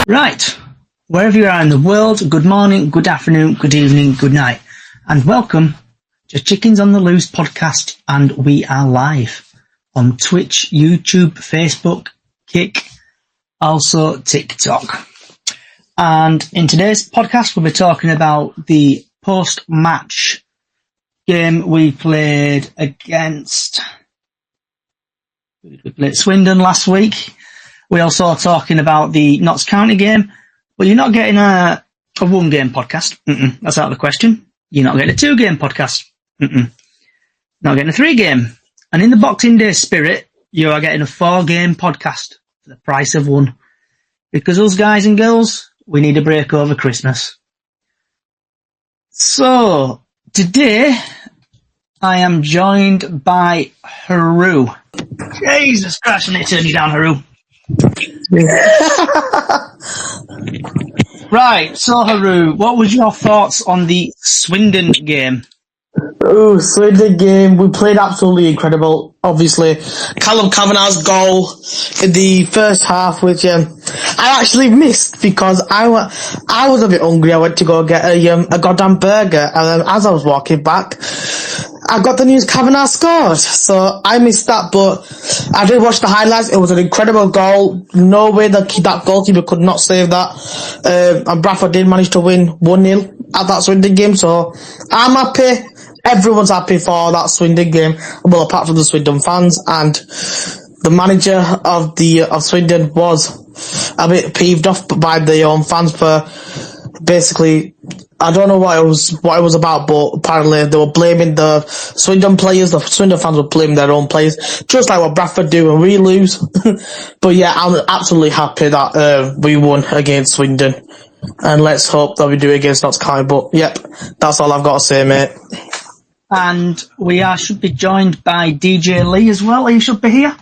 Right, wherever you are in the world, good morning, good afternoon, good evening, good night, and welcome to Chickens on the Loose podcast, and we are live on Twitch, YouTube, Facebook, Kick, also TikTok. And in today's podcast, we'll be talking about the post-match game we played against Swindon last week. We also are talking about the Notts County game. Well, you're not getting a one-game podcast. That's out of the question. You're not getting a two-game podcast. Not getting a three-game. And in the Boxing Day spirit, you are getting a four-game podcast for the price of one. Because us guys and girls, we need a break over Christmas. So, today, I am joined by Haru. Jesus Christ, I need to turn you down, Haru. Right, so Haru, what was your thoughts on the Swindon game? Oh, Swindon game, we played absolutely incredible. Obviously, Callum Kavanagh's goal in the first half, which I actually missed because I was a bit hungry. I went to go get a goddamn burger, and as I was walking back, I got the news Kavanagh scored, so I missed that, but I did watch the highlights. It was an incredible goal. No way that goalkeeper could not save that. And Bradford did manage to win 1-0 at that Swindon game, so I'm happy. Everyone's happy for that Swindon game, well, apart from the Swindon fans, and the manager of Swindon was a bit peeved off by the fans for basically, I don't know what it was about, but apparently they were blaming the Swindon players. The Swindon fans were blaming their own players, just like what Bradford do when we lose. But yeah, I'm absolutely happy that we won against Swindon, and let's hope that we do against Notts County. But yep, that's all I've got to say, mate. And we should be joined by DJ Lee as well. He should be here.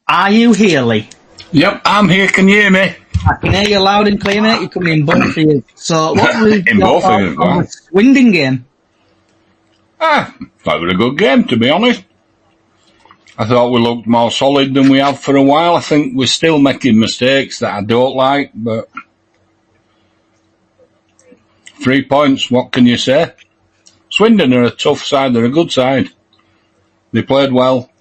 Are you here, Lee? Yep, I'm here. Can you hear me? I can hear you loud and clear, mate. You're coming in both of you. So, what was in both of you, the Swindon game? That was a good game, to be honest. I thought we looked more solid than we have for a while. I think we're still making mistakes that I don't like, but 3 points, what can you say? Swindon are a tough side, they're a good side. They played well.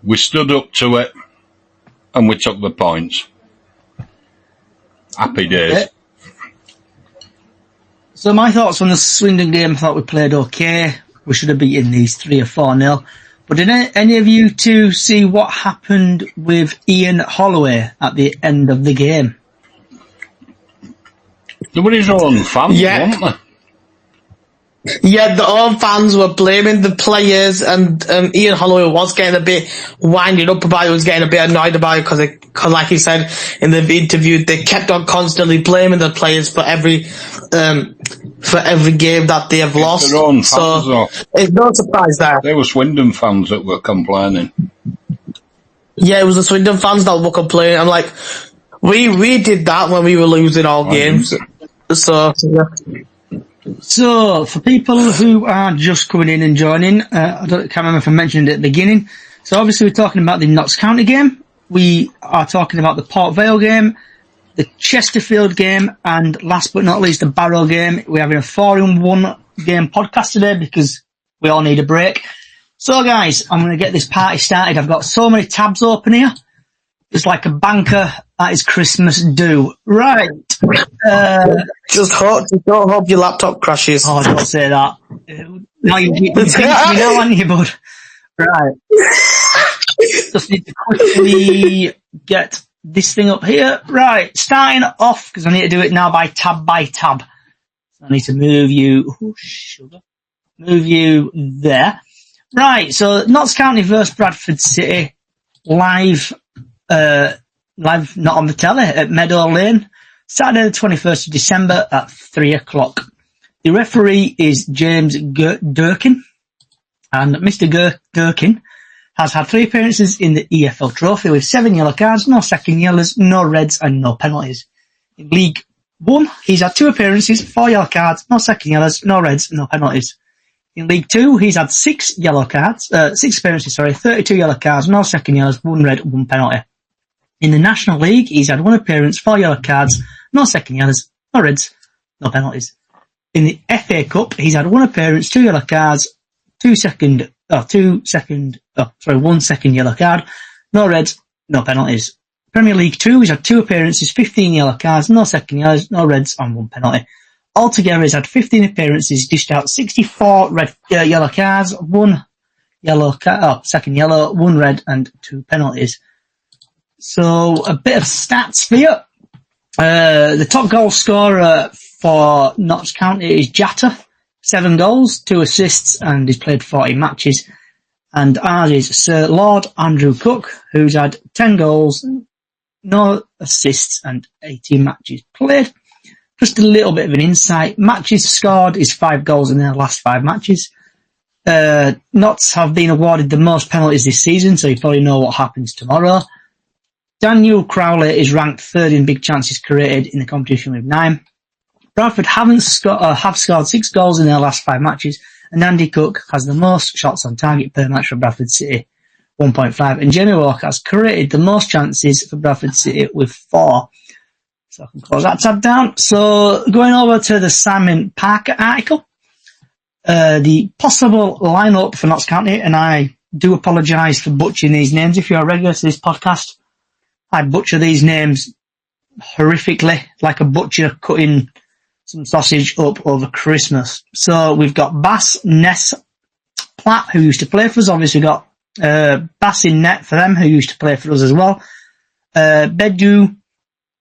We stood up to it, and we took the points. Happy days. Okay. So my thoughts on the Swindon game, I thought we played okay. We should have beaten these 3 or 4-0. But did any of you two see what happened with Ian Holloway at the end of the game? They were his own fans, weren't they? Yeah, the own fans were blaming the players, and Ian Holloway was getting a bit winded up about it, was getting a bit annoyed about it, because like he said in the interview, they kept on constantly blaming the players for every game that they have lost. Their own fans, so it's no surprise there. They were Swindon fans that were complaining. Yeah, it was the Swindon fans that were complaining. I'm like, we did that when we were losing all games. So, yeah. So, for people who are just coming in and joining, can't remember if I mentioned it at the beginning. So, obviously, we're talking about the Notts County game. We are talking about the Port Vale game, the Chesterfield game, and last but not least, the Barrow game. We're having a 4-in-1 game podcast today because we all need a break. So, guys, I'm going to get this party started. I've got so many tabs open here. It's like a banker at his Christmas do. Right. Just don't hope your laptop crashes. Oh, don't say that. No, you know, aren't you, bud? Right. Just need to quickly get this thing up here. Right. Starting off, because I need to do it now by tab. So I need to move you. Oh, sugar. Move you there. Right. So, Notts County versus Bradford City. Live, not on the telly, at Meadow Lane, Saturday the 21st of December at 3:00. The referee is James Durkin, and Mr. Durkin has had 3 appearances in the EFL Trophy with 7 yellow cards, no second yellows, no reds and no penalties. In League 1, he's had 2 appearances, 4 yellow cards, no second yellows, no reds, no penalties. In League 2, he's had 6 appearances, 32 yellow cards, no second yellows, 1 red, 1 penalty. In the National League, he's had 1 appearance, 4 yellow cards, no second yellows, no reds, no penalties. In the FA Cup, he's had 1 appearance, 2 yellow cards, 1 second yellow card, no reds, no penalties. Premier League 2, he's had 2 appearances, 15 yellow cards, no second yellows, no reds, and 1 penalty. Altogether, he's had 15 appearances, dished out 64 yellow cards, 1 second yellow, 1 red, and 2 penalties. So, a bit of stats for you. The top goal scorer for Notts County is Jatta, 7 goals, 2 assists, and he's played 40 matches. And ours is Sir Lord Andrew Cook, who's had 10 goals, no assists, and 18 matches played. Just a little bit of an insight. Matches scored is 5 goals in their last 5 matches. Notts have been awarded the most penalties this season, so you probably know what happens tomorrow. Daniel Crowley is ranked 3rd in big chances created in the competition with 9. Bradford have scored 6 goals in their last 5 matches, and Andy Cook has the most shots on target per match for Bradford City, 1.5. And Jamie Walker has created the most chances for Bradford City with 4. So I can close that tab down. So going over to the Simon Parker article, the possible lineup for Notts County, and I do apologise for butchering these names. If you're a regular to this podcast, I butcher these names horrifically, like a butcher cutting some sausage up over Christmas. So we've got Bass, Ness, Platt, who used to play for us. Obviously got Bass in net for them, who used to play for us as well. Bedu,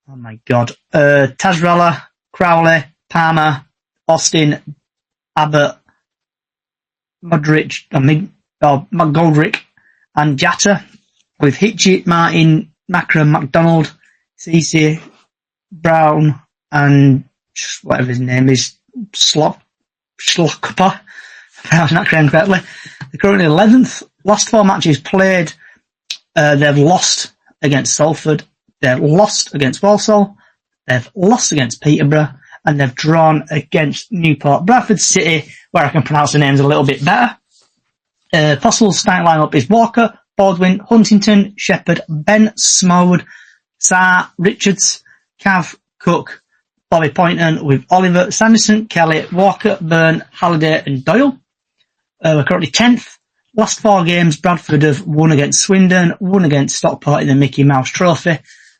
oh my God, Tazrella, Crowley, Palmer, Austin, Abbott, Modric, McGoldrick, and Jatta, with Hitchett, Martin, Macra, McDonald, Cece, Brown, and whatever his name is, Slockuper, if I'm not correctly. They're currently 11th. Last 4 matches played, they've lost against Salford, they've lost against Walsall, they've lost against Peterborough, and they've drawn against Newport. Bradford City, where I can pronounce the names a little bit better. Possible starting lineup is Walker, Baldwin, Huntington, Shepherd, Ben, Smode, Sarr, Richards, Cav, Cook, Bobby Poynton, with Oliver, Sanderson, Kelly, Walker, Byrne, Halliday, and Doyle. We're currently 10th. Last 4 games, Bradford have won against Swindon, won against Stockport in the Mickey Mouse Trophy,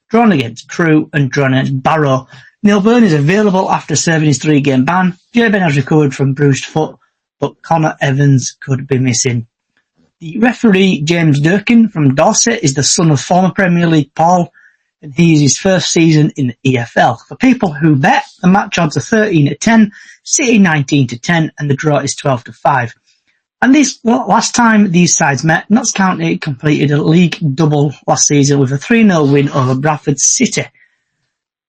drawn against Crewe, and drawn against Barrow. Neil Byrne is available after serving his 3-game ban. Jabin has recovered from bruised foot, but Connor Evans could be missing. The referee, James Durkin from Dorset, is the son of former Premier League Paul, and he is his first season in the EFL. For people who bet, the match odds are 13-10, City 19-10, and the draw is 12-5. And last time these sides met, Notts County completed a league double last season with a 3-0 win over Bradford City.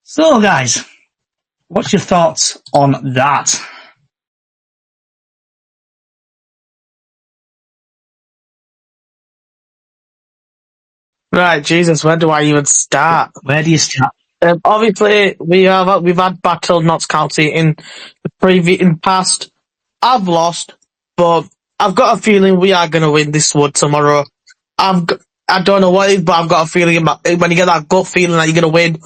So guys, what's your thoughts on that? Right, Jesus, where do I even start? Where do you start? Obviously, we've had battled Notts County in the past. I've lost, but I've got a feeling we are going to win this one tomorrow. I don't know what it is, but I've got a feeling when you get that gut feeling that you're going to win,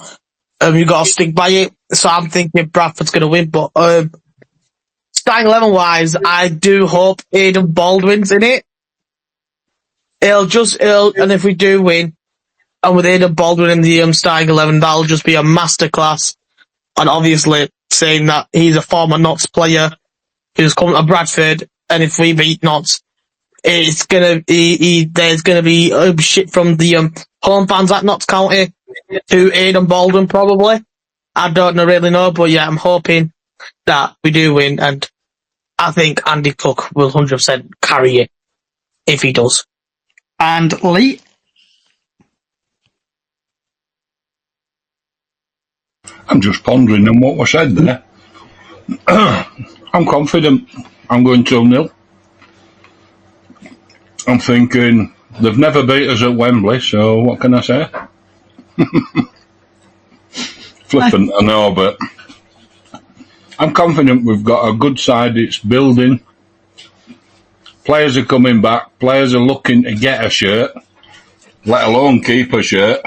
you got to stick by it. So I'm thinking Bradford's going to win, but starting 11 wise, I do hope Aidan Baldwin's in it. And if we do win, and with Aidan Baldwin in the starting 11, that'll just be a masterclass. And obviously, saying that he's a former Notts player who's come to Bradford, and if we beat Notts, it's gonna there's gonna be shit from the home fans at Notts County to Aidan Baldwin probably. I don't really know, but yeah, I'm hoping that we do win, and I think Andy Cook will 100% carry it if he does. And Lee? I'm just pondering on what was said there. I'm confident I'm going 2-0. I'm thinking they've never beat us at Wembley, so what can I say? Flippant, I know, but I'm confident we've got a good side. It's building. Players are coming back. Players are looking to get a shirt, let alone keep a shirt.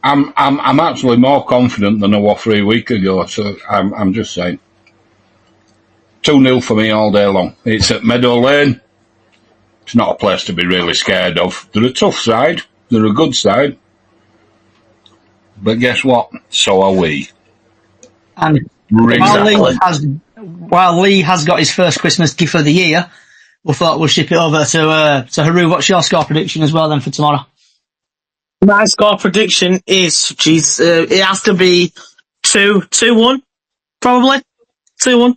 I'm actually more confident than I was 3 weeks ago. So I'm just saying, 2-0 for me all day long. It's at Meadow Lane. It's not a place to be really scared of. They're a tough side. They're a good side. But guess what? So are we. And while Lee has got his first Christmas gift of the year, we thought we'll ship it over to Haru. What's your score prediction as well then for tomorrow? My score prediction is, it has to be 2-1, probably. 2-1.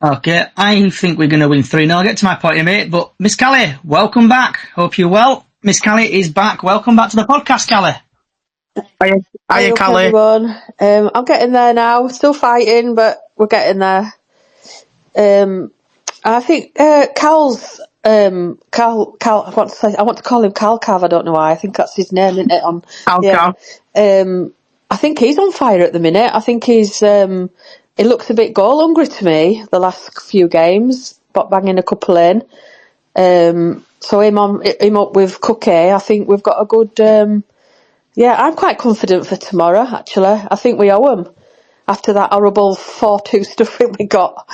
Okay, I think we're going to win 3-0. I'll get to my point in a minute, but Miss Callie, welcome back. Hope you're well. Miss Callie is back. Welcome back to the podcast, Callie. Hiya, Callie. Everyone. I'm getting there now. Still fighting, but we're getting there. I think Cal's Cal. I want to call him Cal Cav. I don't know why. I think that's his name, isn't it? Cal. I think he's on fire at the minute. I think he's. He looks a bit goal hungry to me. The last few games, but banging a couple in. So him up with Cookie. I think we've got a good. Yeah, I'm quite confident for tomorrow. Actually, I think we owe them after that horrible 4-2 stuffing we got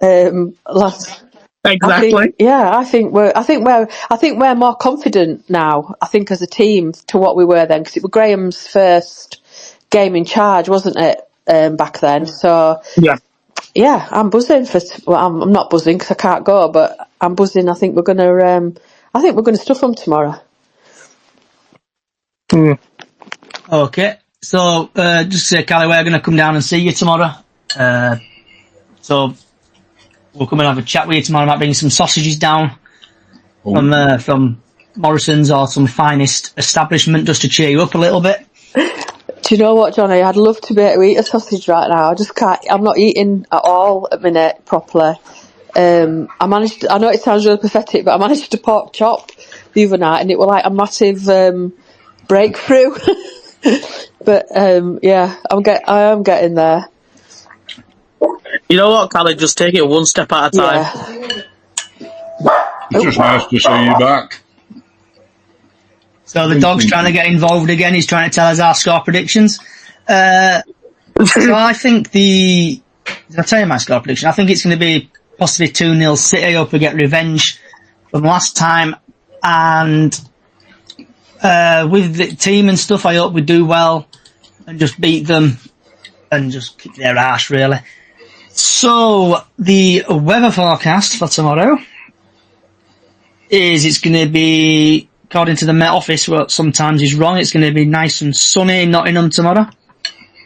last. Exactly. I think we're more confident now. I think as a team to what we were then, because it was Graham's first game in charge, wasn't it? Back then. So yeah, I'm buzzing for. Well, I'm not buzzing because I can't go, but I'm buzzing. I think we're gonna. I think we're gonna stuff them tomorrow. Okay, so just to say, Callie, we're going to come down and see you tomorrow. So we'll come and have a chat with you tomorrow. I might bring some sausages down from Morrison's or some finest establishment just to cheer you up a little bit. Do you know what, Johnny? I'd love to be able to eat a sausage right now. I just can't. I'm not eating at all at the minute properly. I know it sounds really pathetic, but I managed to pork chop the other night, and it was like a massive breakthrough. But yeah, I am getting there. You know what, Callie? Just take it one step at a time. Yeah. It's just nice to see you back. So the dog's trying to get involved again. He's trying to tell us our score predictions. So I think did I tell you my score prediction? I think it's going to be possibly 2-0 City. Hope we get revenge from last time. And with the team and stuff, I hope we do well and just beat them and just kick their ass, really. So the weather forecast for tomorrow is it's going to be, according to the Met Office, what sometimes is wrong, it's going to be nice and sunny in Nottingham tomorrow.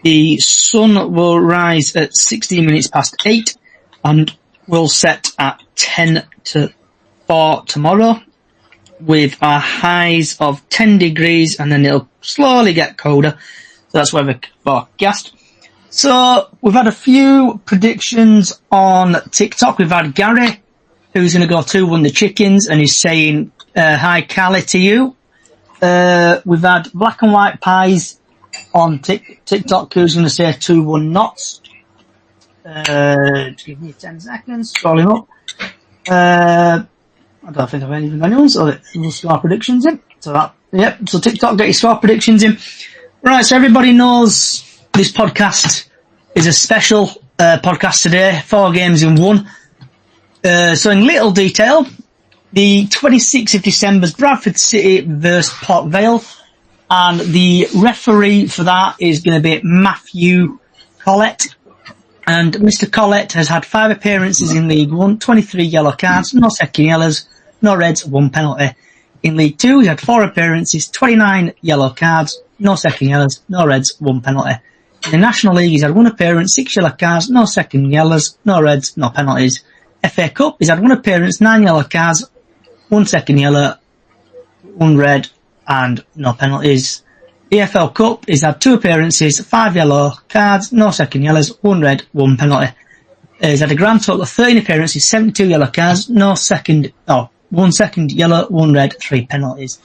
The sun will rise at 16 minutes past 8 and will set at 10 to 4 tomorrow, with our highs of 10 degrees, and then it'll slowly get colder. So that's weather forecast. So we've had a few predictions on TikTok. We've had Gary, who's going to go 2-1 the Chickens, and he's saying, hi Callie to you. We've had Black and White Pies on TikTok, who's going to say 2-1 Knots. Just give me 10 seconds, scrolling up. I don't think I've even got anyone, so we'll score predictions in. So TikTok, get your score predictions in. Right, so everybody knows this podcast is a special podcast today, 4 games in 1. So in little detail, the 26th of December is Bradford City versus Port Vale, and the referee for that is going to be Matthew Collett. And Mr. Collett has had 5 appearances in League 1, 23 yellow cards, no second yellows, no reds, 1 penalty. In League 2, he had 4 appearances, 29 yellow cards, no second yellows, no reds, 1 penalty. In the National League, he's had 1 appearance, 6 yellow cards, no second yellows, no reds, no penalties. FA Cup, he's had 1 appearance, 9 yellow cards, 1 second yellow, 1 red, and no penalties. EFL Cup, he's had 2 appearances, 5 yellow cards, no second yellows, 1 red, 1 penalty. He's had a grand total of 13 appearances, 72 yellow cards, 1 second yellow, 1 red, 3 penalties.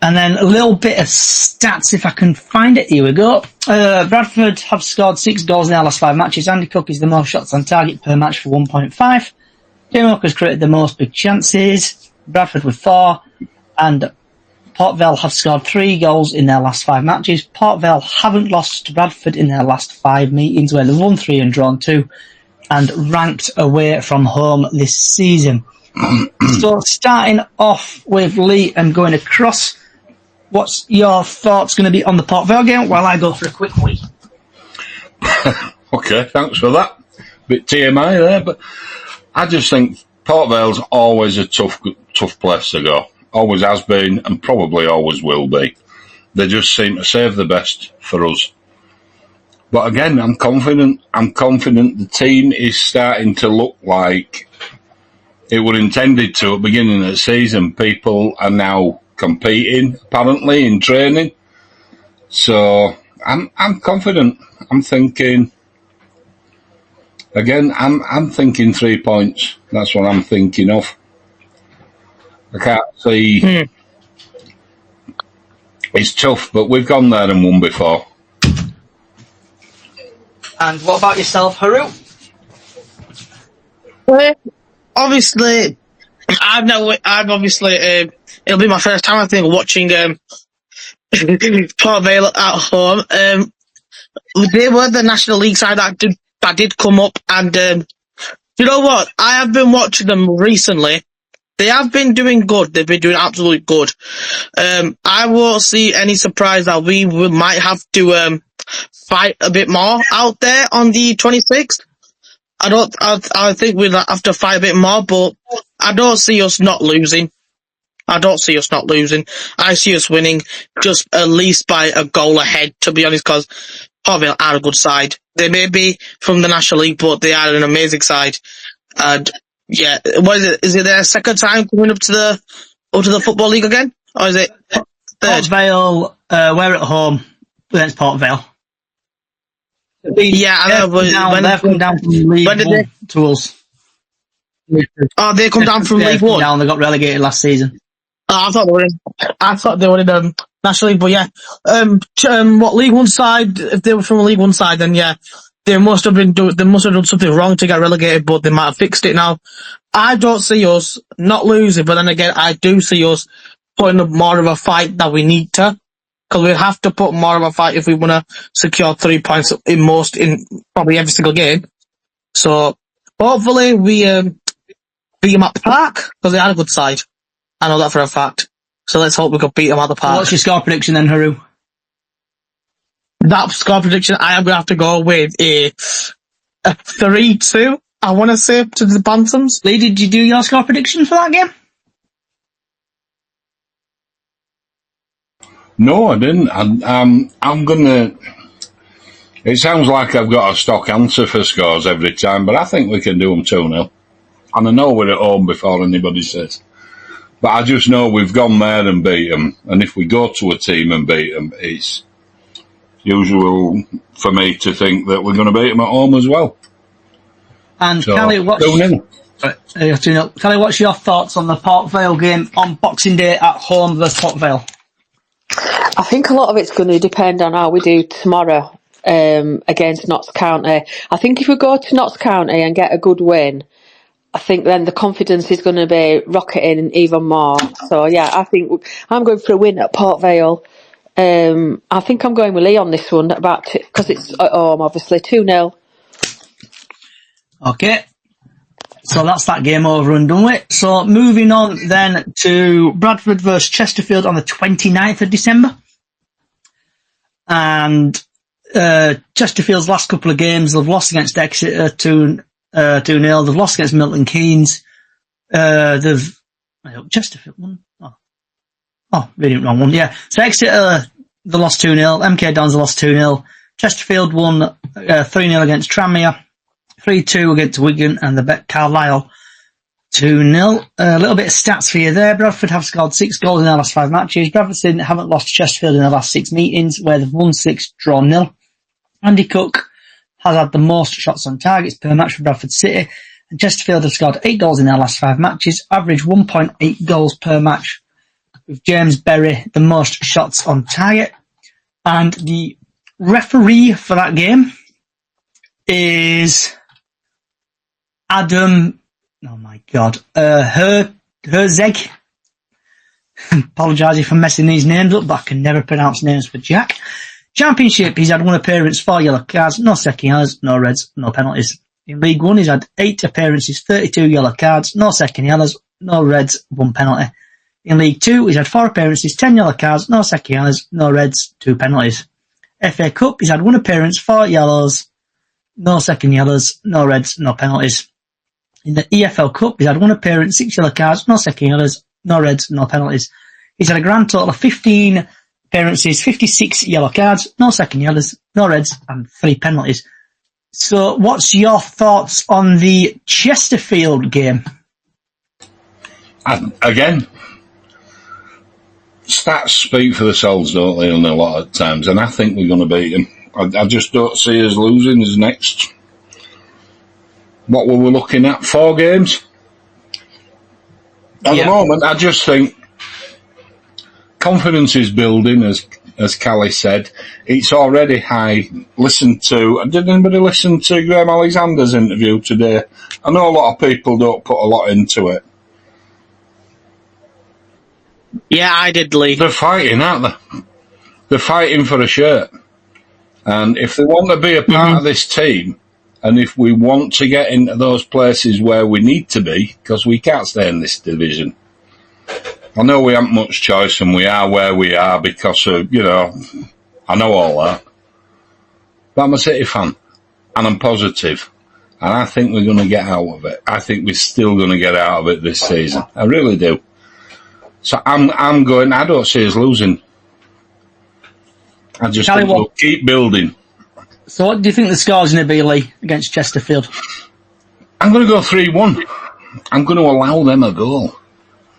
And then a little bit of stats, if I can find it. Here we go. Bradford have scored 6 goals in their last 5 matches. Andy Cook is the most shots on target per match for 1.5. Tim Hawk has created the most big chances, Bradford with 4, and Port Vale have scored 3 goals in their last 5 matches. Port Vale haven't lost to Bradford in their last 5 meetings, where they've won 3 and drawn 2, and ranked away from home this season. So starting off with Lee and going across, what's your thoughts going to be on the Port Vale game while I go for a quick wee? Okay, thanks for that. Bit TMI there, but I just think Port Vale's always a tough place to go. Always has been and probably always will be. They just seem to save the best for us. But again, I'm confident the team is starting to look like it was intended to at the beginning of the season. People are now competing, apparently, in training. So I'm confident. I'm thinking 3 points. That's what I'm thinking of. I can't see. It's tough, but we've gone there and won before. And what about yourself, Haru? Obviously, it'll be my first time, I think, watching Port Vale at home. They were the National League side that did come up, and you know what? I have been watching them recently. They have been doing good. They've been doing absolutely good. I won't see any surprise that we might have to fight a bit more out there on the 26th. I think we'll have to fight a bit more, but I don't see us not losing. I see us winning just at least by a goal ahead, to be honest, because Port Vale are a good side. They may be from the National League, but they are an amazing side. And yeah, what is it? Is it their second time coming up to the Football League again? Or is it third? Port Vale, we're at home against Port Vale. Yeah, I know. They've come down from League One to us. Oh, they come down from League One? Down, they got relegated last season. I thought they were in National League, but yeah. What League One side? If they were from a League One side, then yeah, they must have done something wrong to get relegated, but they might have fixed it now. I don't see us not losing, but then again, I do see us putting up more of a fight that we need to, because we have to put more of a fight if we want to secure 3 points in probably every single game. So hopefully we beat them at the park, because they are a good side. I know that for a fact. So let's hope we can beat them at the park. What's your score prediction then, Haru? That score prediction, I am going to have to go with a 3-2, I want to say, to the Banthams. Lee, did you do your score prediction for that game? No, I didn't. I'm going to... It sounds like I've got a stock answer for scores every time, but I think we can do them 2-0. And I know we're at home before anybody says. But I just know we've gone there and beat them. And if we go to a team and beat them, it's usual for me to think that we're going to beat them at home as well. And so, Callie, 2-0. Callie, what's your thoughts on the Port Vale game on Boxing Day at home versus Port Vale? I think a lot of it's going to depend on how we do tomorrow against Notts County. I think if we go to Notts County and get a good win, I think then the confidence is going to be rocketing even more. So yeah, I think I'm going for a win at Port Vale. I think I'm going with Lee on this one because it's at home, obviously 2-0. Okay. So that's that game over and done with. So moving on then to Bradford versus Chesterfield on the 29th of December. And Chesterfield's last couple of games, they've lost against Exeter 2-0. They've lost against Milton Keynes. Chesterfield won. Really wrong one. Yeah. So Exeter, they lost 2-0. MK Dons lost 2-0. Chesterfield won 3-0 against Tranmere. 3-2 against Wigan, and the bet Carlisle 2-0. A little bit of stats for you there. Bradford have scored 6 goals in their last 5 matches. Bradford haven't lost to Chesterfield in their last 6 meetings, where they've won 6, drawn 0. Andy Cook has had the most shots on targets per match for Bradford City, and Chesterfield have scored 8 goals in their last 5 matches, average 1.8 goals per match, with James Berry the most shots on target. And the referee for that game is Adam Oh my God. Herzeg. Apologise if I'm messing these names up, but I can never pronounce names for Jack. Championship, he's had 1 appearance, 4 yellow cards, no second yellows, no reds, no penalties. In League One, he's had 8 appearances, 32 yellow cards, no second yellows, no reds, 1 penalty. In League Two, he's had 4 appearances, 10 yellow cards, no second yellows, no reds, 2 penalties. FA Cup, he's had 1 appearance, 4 yellows, no second yellows, no reds, no penalties. In the EFL Cup, he's had 1 appearance, 6 yellow cards, no second yellows, no reds, no penalties. He's had a grand total of 15 appearances, 56 yellow cards, no second yellows, no reds, and 3 penalties. So what's your thoughts on the Chesterfield game? Again, stats speak for themselves, don't they, on a lot of times, and I think we're going to beat them. I just don't see us losing as next. What were we looking at? 4 games? At the moment, I just think confidence is building, as Callie said. It's already high. Did anybody listen to Graham Alexander's interview today? I know a lot of people don't put a lot into it. Yeah, I did, Lee. They're fighting, aren't they? They're fighting for a shirt. And if they want to be a part of this team, and if we want to get into those places where we need to be, because we can't stay in this division. I know we haven't much choice and we are where we are because of, I know all that. But I'm a City fan and I'm positive. And I think we're going to get out of it. I think we're still going to get out of it this season. I really do. So I'm going, I don't see us losing. I just think we'll keep building. So what do you think the score's going to be, Lee, against Chesterfield? I'm going to go 3-1. I'm going to allow them a goal.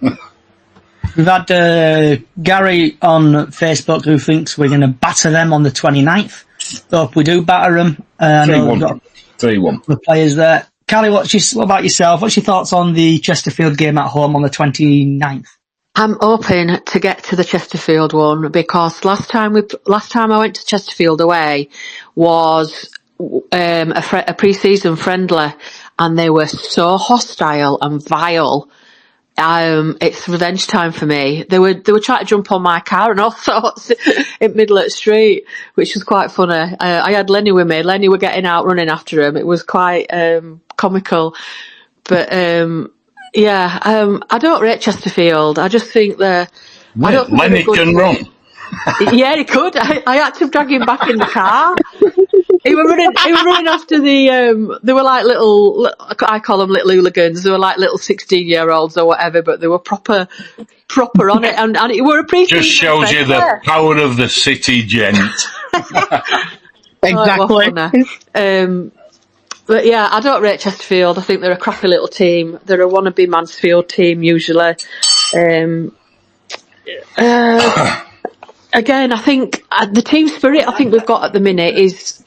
We've had Gary on Facebook who thinks we're going to batter them on the 29th. So if we do batter them, I know we've got 3-1. The players there. Callie, what about yourself? What's your thoughts on the Chesterfield game at home on the 29th? I'm hoping to get to the Chesterfield one because last time I went to Chesterfield away was a pre-season friendly, and they were so hostile and vile. It's revenge time for me. They were trying to jump on my car and all sorts in Midlet Street, which was quite funny. I had Lenny with me. Lenny were getting out running after him. It was quite comical, but I don't rate Chesterfield. I just think Lenny can run. Yeah, he could. I had to drag him back in the car. He were running after they were like little, I call them little hooligans. They were like little 16-year-olds or whatever, but they were proper on it, and it were appreciated. Just shows you the power of the city, gent. Exactly. But yeah, I don't rate Chesterfield. I think they're a crappy little team. They're a wannabe Mansfield team usually. Again, I think the team spirit we've got at the minute is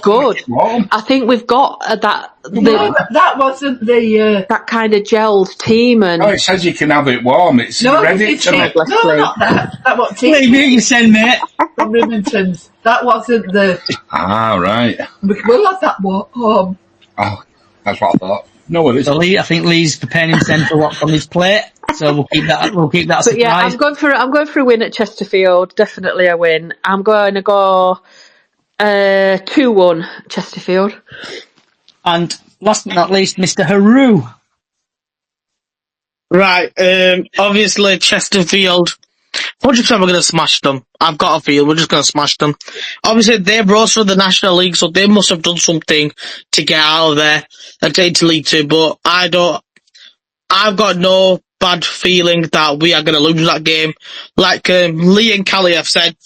good. I think we've got that wasn't the that kind of gelled team. And it says you can have it warm. It's ready to make. No, not that. That what team you said, mate. from Rivington's. That wasn't the. Right. We'll have that warm. Oh, that's what I thought. No, it So isn't. I think Lee's preparing himself for what's on his plate. So we'll keep that. But surprise. yeah, I'm going for a win at Chesterfield. Definitely a win. I'm going to go 2-1 Chesterfield. And last but not least, Mr. Haru. Right, obviously Chesterfield, 100% we're going to smash them. I've got a feel we're just going to smash them. Obviously they rose for the National League, so they must have done something to get out of there and get into League Two, but I've got no bad feeling that we are going to lose that game. Like Lee and Callie have said,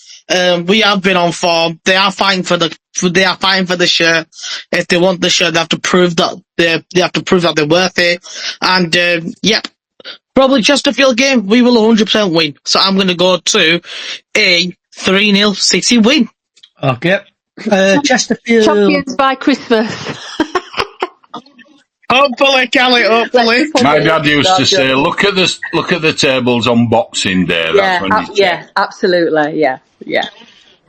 we have been on form. They are fighting for the shirt. If they want the shirt, they have to prove that they're worth it. And probably Chesterfield game, we will 100% win. So I'm going to go to a 3-0 City win. Okay. Chesterfield. Champions by Christmas. Hopefully, Callie, hopefully. My dad used to say, "Look at the tables on Boxing Day." That's when you check. Absolutely, yeah. Yeah,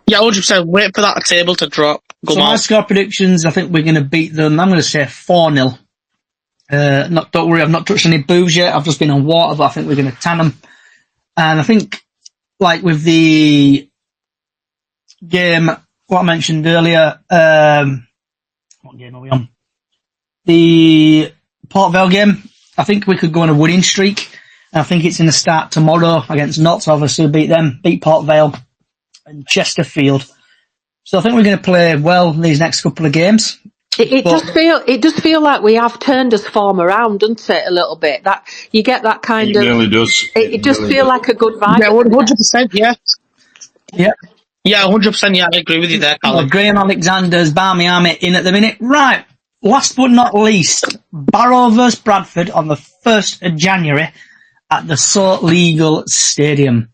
100%. Wait for that table to drop. So my score predictions, I think we're going to beat them. I'm going to say 4-0. Don't worry, I've not touched any booze yet. I've just been on water, but I think we're going to tan them. And I think, like with the game, what I mentioned earlier, what game are we on? The Port Vale game. I think we could go on a winning streak. And I think it's in the start tomorrow against Notts. Obviously, beat them, beat Port Vale and Chesterfield. So I think we're going to play well these next couple of games. It does feel like we have turned this form around, doesn't it? A little bit. That you get that kind of. It really does. It does really feel does. like a good vibe. Yeah, 100%. Yeah. Yeah. Yeah, 100%. Yeah, I agree with you there, Well, Callum. Graham Alexander's Barmy Army in at the minute. Right. Last but not least, Barrow vs Bradford on the 1st of January at the Salt Legal Stadium.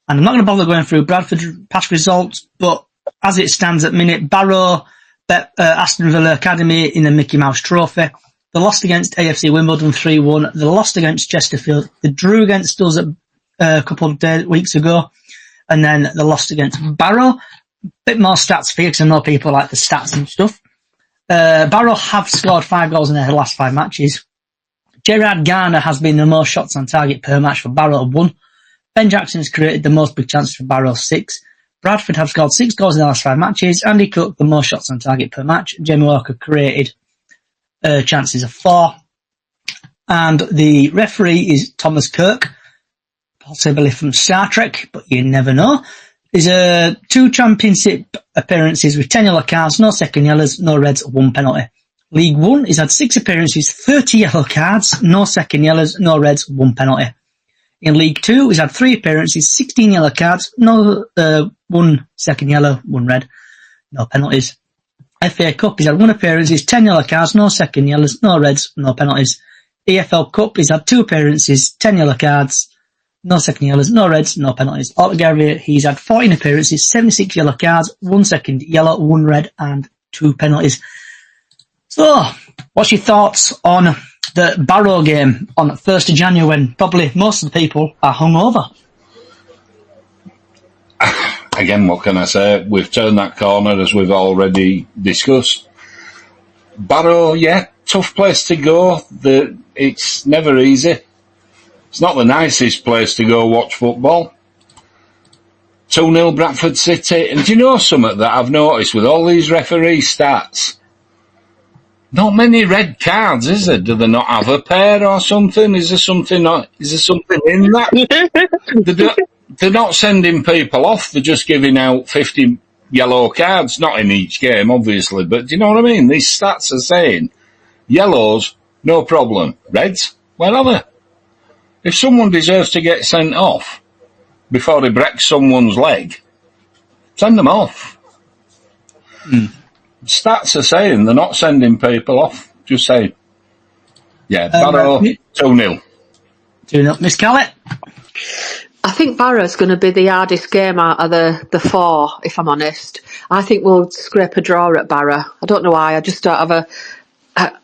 And I'm not going to bother going through Bradford's past results, but as it stands at minute, Barrow bet Aston Villa Academy in the Mickey Mouse Trophy. They lost against AFC Wimbledon 3-1. They lost against Chesterfield. They drew against us a couple of weeks ago. And then they lost against Barrow. Bit more stats for you, because I know people like the stats and stuff. Barrow have scored 5 goals in their last 5 matches. Gerard Garner has been the most shots on target per match for Barrow, 1. Ben Jackson has created the most big chances for Barrow, 6. Bradford have scored 6 goals in the last 5 matches. Andy Cook, the most shots on target per match. Jamie Walker created chances of 4. And the referee is Thomas Kirk, possibly from Star Trek, but you never know. There's 2 championship appearances with 10 yellow cards, no second yellows, no reds, 1 penalty. League 1, he's had 6 appearances, 30 yellow cards, no second yellows, no reds, 1 penalty. In League 2, he's had 3 appearances, 16 yellow cards, no 1 second yellow, 1 red, no penalties. FA Cup, he's had 1 appearances, 10 yellow cards, no second yellows, no reds, no penalties. EFL Cup, he's had 2 appearances, 10 yellow cards, no second yellows, no reds, no penalties. Altogether, he's had 14 appearances, 76 yellow cards, 1 second yellow, 1 red, and 2 penalties. So, what's your thoughts on the Barrow game on the 1st of January when probably most of the people are hungover? Again, what can I say? We've turned that corner, as we've already discussed. Barrow, yeah, tough place to go. It's never easy. It's not the nicest place to go watch football. 2-0 Bradford City. And do you know something that I've noticed with all these referee stats? Not many red cards, is there? Do they not have a pair or something? Is there something in that? They're not sending people off. They're just giving out 50 yellow cards. Not in each game, obviously. But do you know what I mean? These stats are saying yellows, no problem. Reds, where are they? If someone deserves to get sent off before he breaks someone's leg, send them off. Stats are saying they're not sending people off. Just saying. Yeah, Barrow, 2-0. 2-0. Miss Callett? I think Barrow's going to be the hardest game out of the 4, if I'm honest. I think we'll scrape a draw at Barrow. I don't know why. I just don't have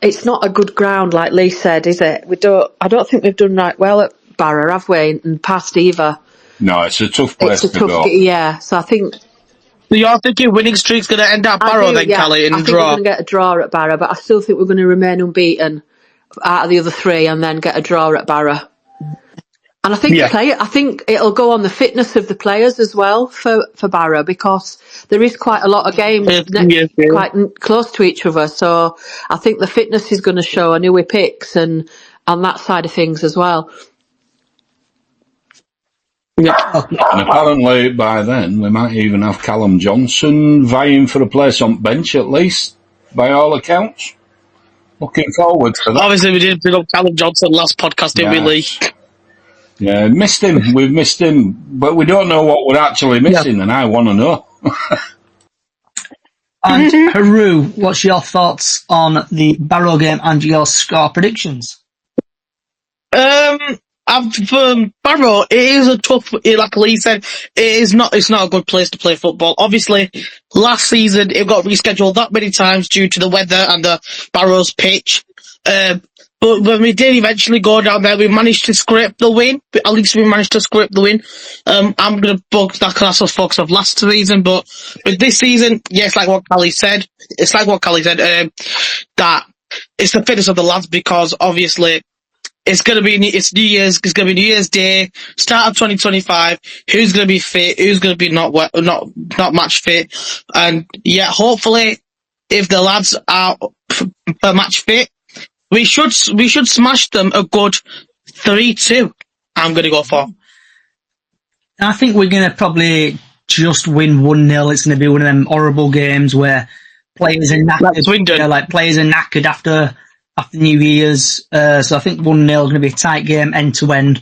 it's not a good ground, like Lee said, is it? I don't think we've done right well at Barrow, have we? In past either. No, it's a tough place to go. Yeah, so I think. So you're thinking winning streak's going to end at Barrow then, Callie, in I think draw? we're going to get a draw at Barrow, but I still think we're going to remain unbeaten out of the other 3 and then get a draw at Barrow. And I think it'll go on the fitness of the players as well for Barrow, because there is quite a lot of games quite close to each other. So I think the fitness is going to show and who he picks and on that side of things as well. Yeah. And apparently by then we might even have Callum Johnson vying for a place on bench at least, by all accounts. Looking forward to that. Obviously, we did bring up Callum Johnson last podcast, didn't we, Lee? Yeah, missed him. We've missed him, but we don't know what we're actually missing, and I want to know. And Haru, what's your thoughts on the Barrow game and your score predictions? For Barrow, it is a tough, like Lee said, it's not a good place to play football. Obviously, last season it got rescheduled that many times due to the weather and the Barrow's pitch. But when we did eventually go down there, we managed to scrape the win. At least we managed to scrape the win. I'm going to book that class of folks of last season, but with this season, yeah, it's like what Callie said, that it's the fitness of the lads, because obviously it's New Year's. It's gonna be New Year's Day, start of 2025. Who's gonna be fit? Who's gonna be not match fit? And yeah, hopefully, if the lads are match fit, we should smash them a good 3-2. I'm gonna go for. I think we're going to probably just win 1-0. It's going to be one of them horrible games where players are knackered. Players are knackered after New Year's. So I think 1-0 is going to be a tight game end to end.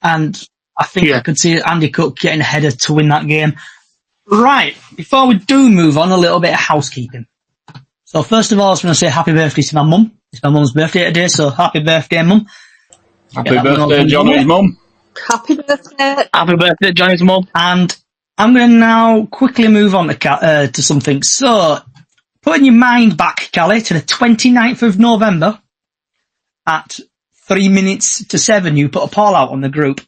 And I think I could see Andy Cook getting a header to win that game. Right. Before we do move on, a little bit of housekeeping. So first of all, I was going to say happy birthday to my mum. It's my mum's birthday today, so happy birthday, mum. Happy birthday, Johnny's mum. Happy birthday. Happy birthday, Johnny's mum. And I'm going to now quickly move on to something. So, putting your mind back, Callie, to the 29th of November at 7:03, you put a poll out on the group.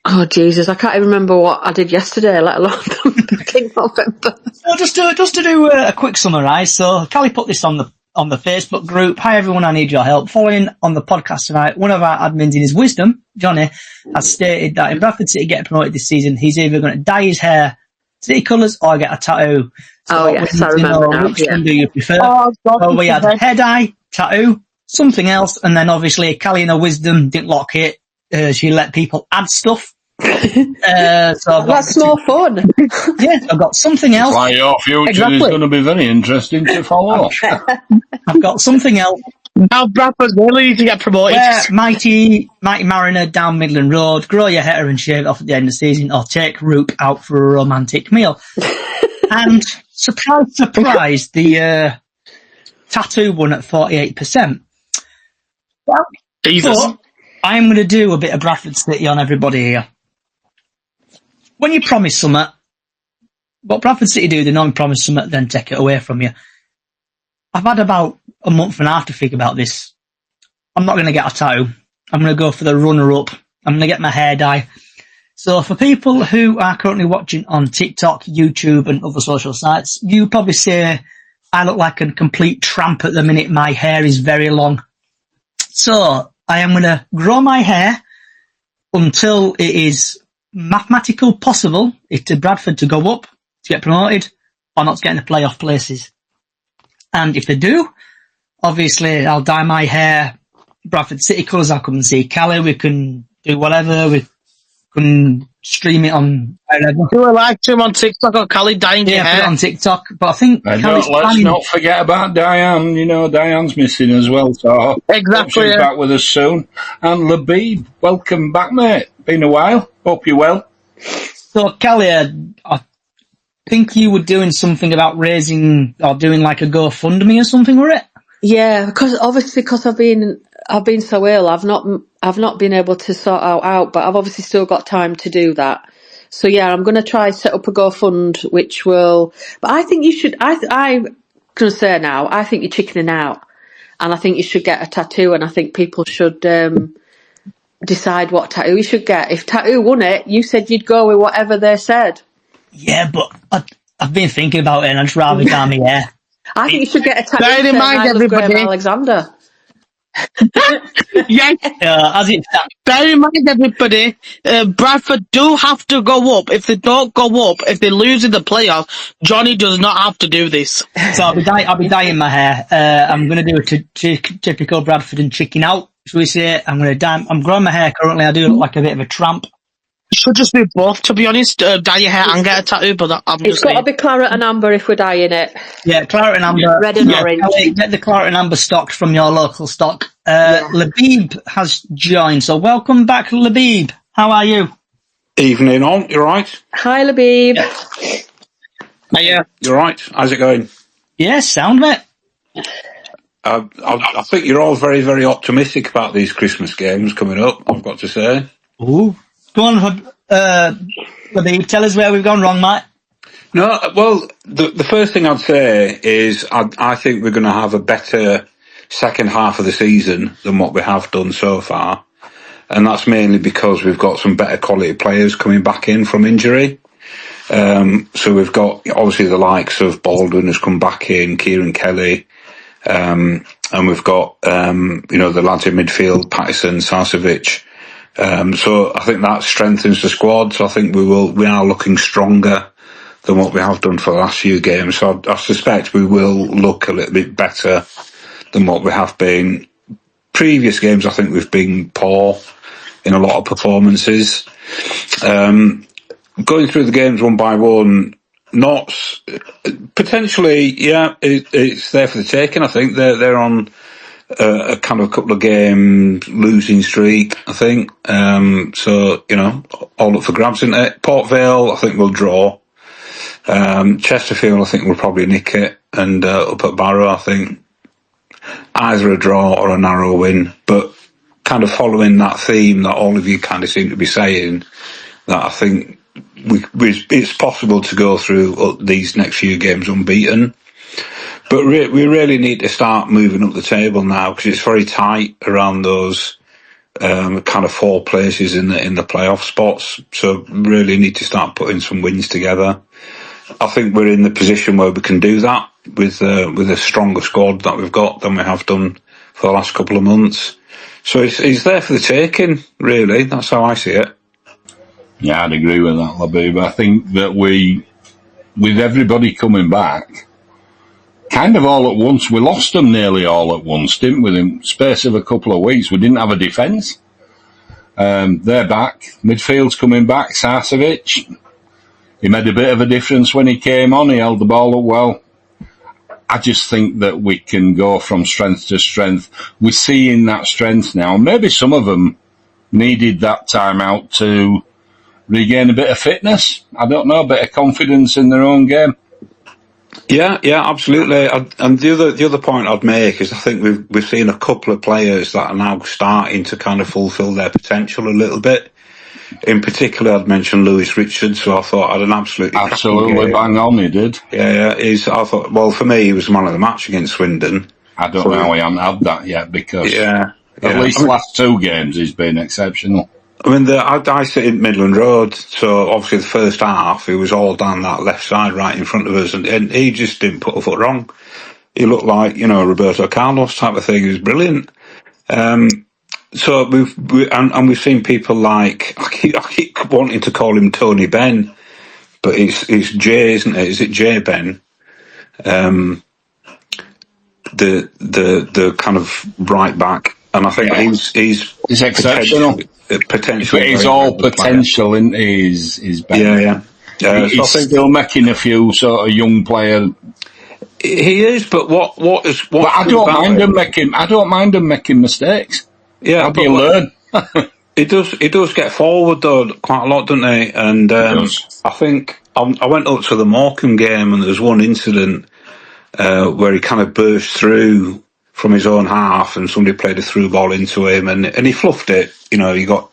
Oh, Jesus, I can't even remember what I did yesterday, let alone back in November. So just to do a quick summarise. So, Callie put this on the Facebook group. Hi everyone, I need your help. Following on the podcast tonight, one of our admins in his wisdom, Johnny, has stated that if Bradford City get promoted this season, he's either going to dye his hair City colours or get a tattoo. So yes, I remember now. Which one do you prefer? So we had hair dye, tattoo, something else, and then obviously Callie in her wisdom didn't lock it. She let people add stuff. So that's more fun. Yeah, I've got something else. Like your future is going to be very interesting to follow. I've got something else. Now Bradford's really need to get promoted. Mighty Mariner down Midland Road, grow your hair and shave it off at the end of the season, or take Roop out for a romantic meal. And surprise, surprise, the tattoo won at 48%. Jesus. But I'm going to do a bit of Bradford City on everybody here. When you promise something, what Bradford City do, they normally promise something, then take it away from you. I've had about a month and a half to think about this. I'm not going to get a tattoo. I'm going to go for the runner-up. I'm going to get my hair dye. So for people who are currently watching on TikTok, YouTube and other social sites, you probably say I look like a complete tramp at the minute. My hair is very long. So I am going to grow my hair until it is mathematical possible to Bradford to go up, to get promoted, or not to get in the playoff places. And if they do, obviously I'll dye my hair Bradford City colours. I'll come and see Callie. We can do whatever. We can stream it on wherever. Do a live stream on TikTok or Callie dyeing your hair? Put it on TikTok. But I think let's not forget about Diane. You know, Diane's missing as well. So exactly, she's back with us soon. And Labib, welcome back, mate. Been a while. Hope you're well. So Callie, I think you were doing something about raising or doing like a GoFundMe or something, were it? Yeah, because I've been so ill, I've not been able to sort out, but I've obviously still got time to do that. So yeah, I'm going to try set up a GoFund, which will. But I think you should. I'm going to say now, I think you're chickening out, and I think you should get a tattoo, and I think people should decide what tattoo you should get. If tattoo won it, you said you'd go with whatever they said. Yeah, but I've been thinking about it, and I'd just rather dye my hair. I think you should get a tattoo. Bear in mind, everybody. Alexander. Yes. Bear in mind, everybody, Bradford do have to go up. If they don't go up, if they lose in the playoffs, Johnny does not have to do this. So I'll be dyeing my hair. I'm going to do a typical Bradford and chicken out. Should we say? I'm growing my hair currently. I do look like a bit of a tramp. You should just do both, to be honest. Dye your hair and get a tattoo, but it's got to be claret and amber if we're dyeing it. Yeah, claret and amber. Red and orange. Get the claret and amber stocked from your local stock. Labib has joined, so welcome back, Labib. How are you? Evening on, you right? Hi, Labib. Yeah. You're right. How's it going? Yes, sound mate. I think you're all very, very optimistic about these Christmas games coming up, I've got to say. Ooh. Go on, Labib, tell us where we've gone wrong, mate. No, well, the first thing I'd say is I think we're going to have a better second half of the season than what we have done so far. And that's mainly because we've got some better quality players coming back in from injury. So we've got, obviously, the likes of Baldwin has come back in, Kieran Kelly, and we've got the lads in midfield, Patterson, Sarcevic. So I think that strengthens the squad. So I think we are looking stronger than what we have done for the last few games. So I suspect we will look a little bit better than what we have been. Previous games, I think we've been poor in a lot of performances. Going through the games one by one, Notts, potentially, it's there for the taking. I think they're on a kind of a couple of game losing streak, I think. So, all up for grabs, isn't it? Port Vale, I think we'll draw. Chesterfield, I think we'll probably nick it. And up at Barrow, I think either a draw or a narrow win. But kind of following that theme that all of you kind of seem to be saying, that I think it's possible to go through these next few games unbeaten. But we really need to start moving up the table now, because it's very tight around those kind of 4 places in the playoff spots. So really need to start putting some wins together. I think we're in the position where we can do that with a stronger squad that we've got than we have done for the last couple of months. So it's there for the taking, really. That's how I see it. Yeah, I'd agree with that, Labib. I think that with everybody coming back, kind of all at once, we lost them nearly all at once, didn't we? In the space of a couple of weeks, we didn't have a defence. They're back. Midfield's coming back. Sarcevic, he made a bit of a difference when he came on. He held the ball up well. I just think that we can go from strength to strength. We're seeing that strength now. Maybe some of them needed that time out to regain a bit of fitness. I don't know, a bit of confidence in their own game. Yeah, absolutely. And the other point I'd make is I think we've seen a couple of players that are now starting to kind of fulfil their potential a little bit. In particular, I'd mention Lewis Richards, who I thought had an absolutely bang on. He did. Yeah. I thought, well, for me, he was man of the match against Swindon. I don't know how he hasn't had that yet, because at least last 2 games he's been exceptional. I mean, I sit in Midland Road, so obviously the first half, he was all down that left side right in front of us, and he just didn't put a foot wrong. He looked like, Roberto Carlos type of thing. He was brilliant. So we've seen people like, I keep wanting to call him Tony Benn, but it's Jay, isn't it? Is it Jay Benn? The kind of right back, and I think he's exceptional. Potential. He's all potential, isn't he? He's better. Yeah. He's still making a few sort of young player. He is, but what? But I don't mind him making mistakes. Yeah, how do you learn? He does get forward though quite a lot, doesn't he? And I think I went up to the Morecambe game, and there was one incident where he kind of burst through from his own half, and somebody played a through ball into him, and he fluffed it. He got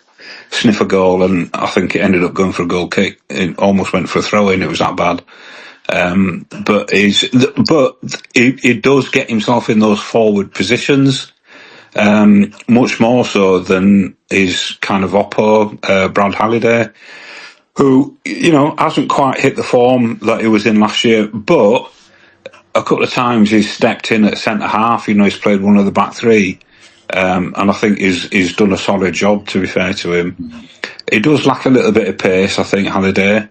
sniff a goal, and I think it ended up going for a goal kick. It almost went for a throw in. It was that bad. But he does get himself in those forward positions, much more so than his kind of oppo, Brad Halliday, who, hasn't quite hit the form that he was in last year, but a couple of times he's stepped in at centre half. He's played one of the back 3. And I think he's done a solid job, to be fair to him. He does lack a little bit of pace, I think, Halliday,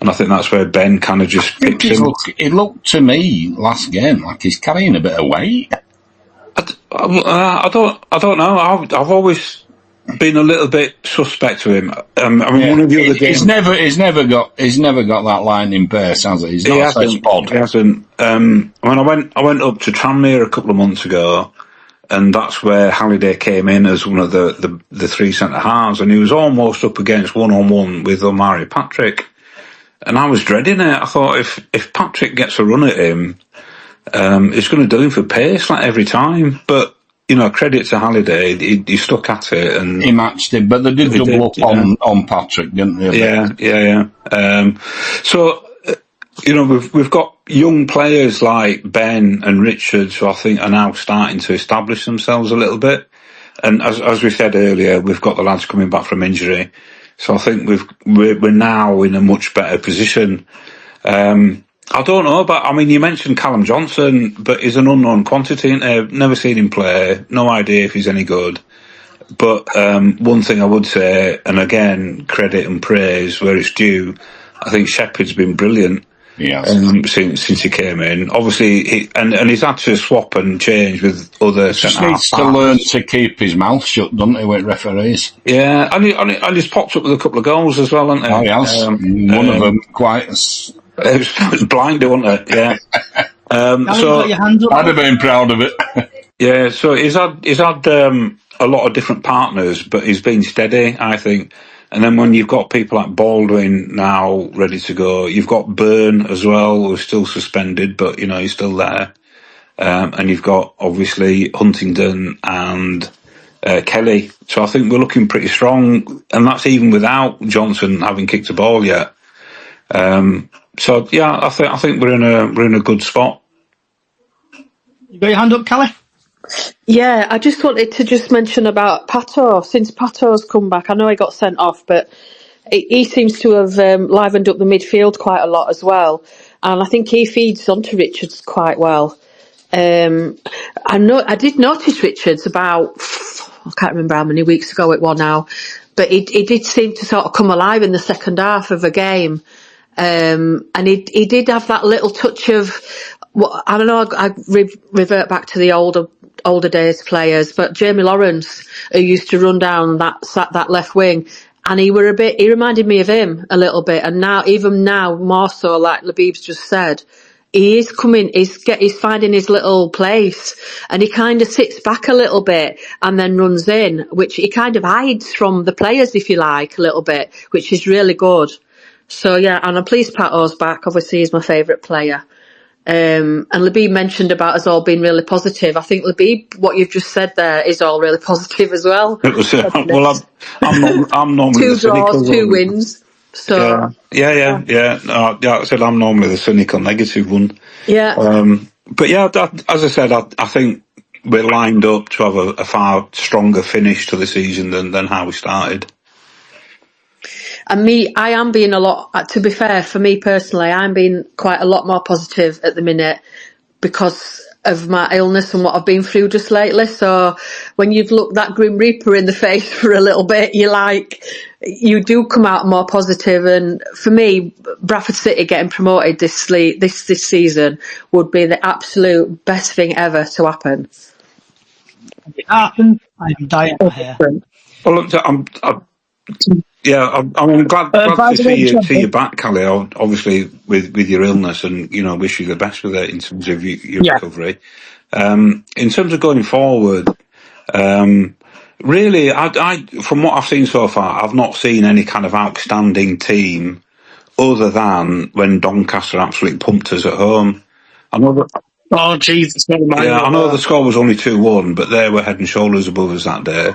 and I think that's where Ben kind of just picks him. It looked to me last game like he's carrying a bit of weight. I don't know. I've always been a little bit suspect to him. One of the other games, he's never got that lightning pace, has he? He's not such pod. He hasn't. When I went up to Tranmere a couple of months ago, and that's where Halliday came in as one of the 3 centre halves, and he was almost up against 1-on-1 with Omari Patrick, and I was dreading it. I thought if Patrick gets a run at him, it's going to do him for pace like every time. But credit to Halliday, he stuck at it and he matched him. But they did double up on Patrick, didn't they? Yeah. So we've got young players like Ben and Richards, who I think are now starting to establish themselves a little bit. And as we said earlier, we've got the lads coming back from injury, so I think we're now in a much better position. I don't know, but I mean, you mentioned Callum Johnson, but he's an unknown quantity. Never seen him play. No idea if he's any good. But one thing I would say, and again, credit and praise where it's due, I think Shepherd's been brilliant. Yes. Since he came in. Obviously, and he's had to swap and change with other Just needs to learn to keep his mouth shut, doesn't he, with referees? Yeah, and he's popped up with a couple of goals as well, hasn't he? Oh, yes. One of them quite... It was blinding, wasn't it? Yeah. So got your hands up. I'd have been proud of it. Yeah, so he's had a lot of different partners, but he's been steady, I think. And then when you've got people like Baldwin now ready to go, you've got Byrne as well, who's still suspended, but, he's still there. And you've got, obviously, Huntington and Kelly. So I think we're looking pretty strong, and that's even without Johnson having kicked a ball yet. So, yeah, I think we're in a good spot. You got your hand up, Kelly? Yeah, I just wanted to mention about Pato. Since Pato's come back, I know he got sent off, but he seems to have livened up the midfield quite a lot as well. And I think he feeds onto Richards quite well. I did notice Richards about, I can't remember how many weeks ago it was now, but he did seem to sort of come alive in the second half of a game. And he did have that little touch of, I don't know, I revert back to the older days players, but Jamie Lawrence, who used to run down that left wing, and he reminded me of him a little bit. And even now, more so, like Labib's just said, he is coming, he's finding his little place, and he kind of sits back a little bit and then runs in, which he kind of hides from the players, if you like, a little bit, which is really good. So yeah, and I'm pleased Pato's back. Obviously, he's my favourite player. And Labib mentioned about us all being really positive. I think, Labib, what you've just said there is all really positive as well. It was, well, I'm normally 2 the cynical draws, 2 one. wins. So Yeah. No, I said I'm normally the cynical, negative one. yeah. But yeah, as I said, I think we're lined up to have a far stronger finish to the season than how we started. And I am being to be fair, for me personally, I'm being quite a lot more positive at the minute because of my illness and what I've been through just lately. So when you've looked that Grim Reaper in the face for a little bit, you do come out more positive. And for me, Bradford City getting promoted this season would be the absolute best thing ever to happen. If it happened, I am dying to hear. Well, look, I'm glad to see you back, Callie. Obviously, with your illness, and wish you the best with it in terms of your recovery. In terms of going forward, really, I from what I've seen so far, I've not seen any kind of outstanding team other than when Doncaster absolutely pumped us at home. I know that. Oh, Jesus. I know the score was only 2-1, but they were head and shoulders above us that day.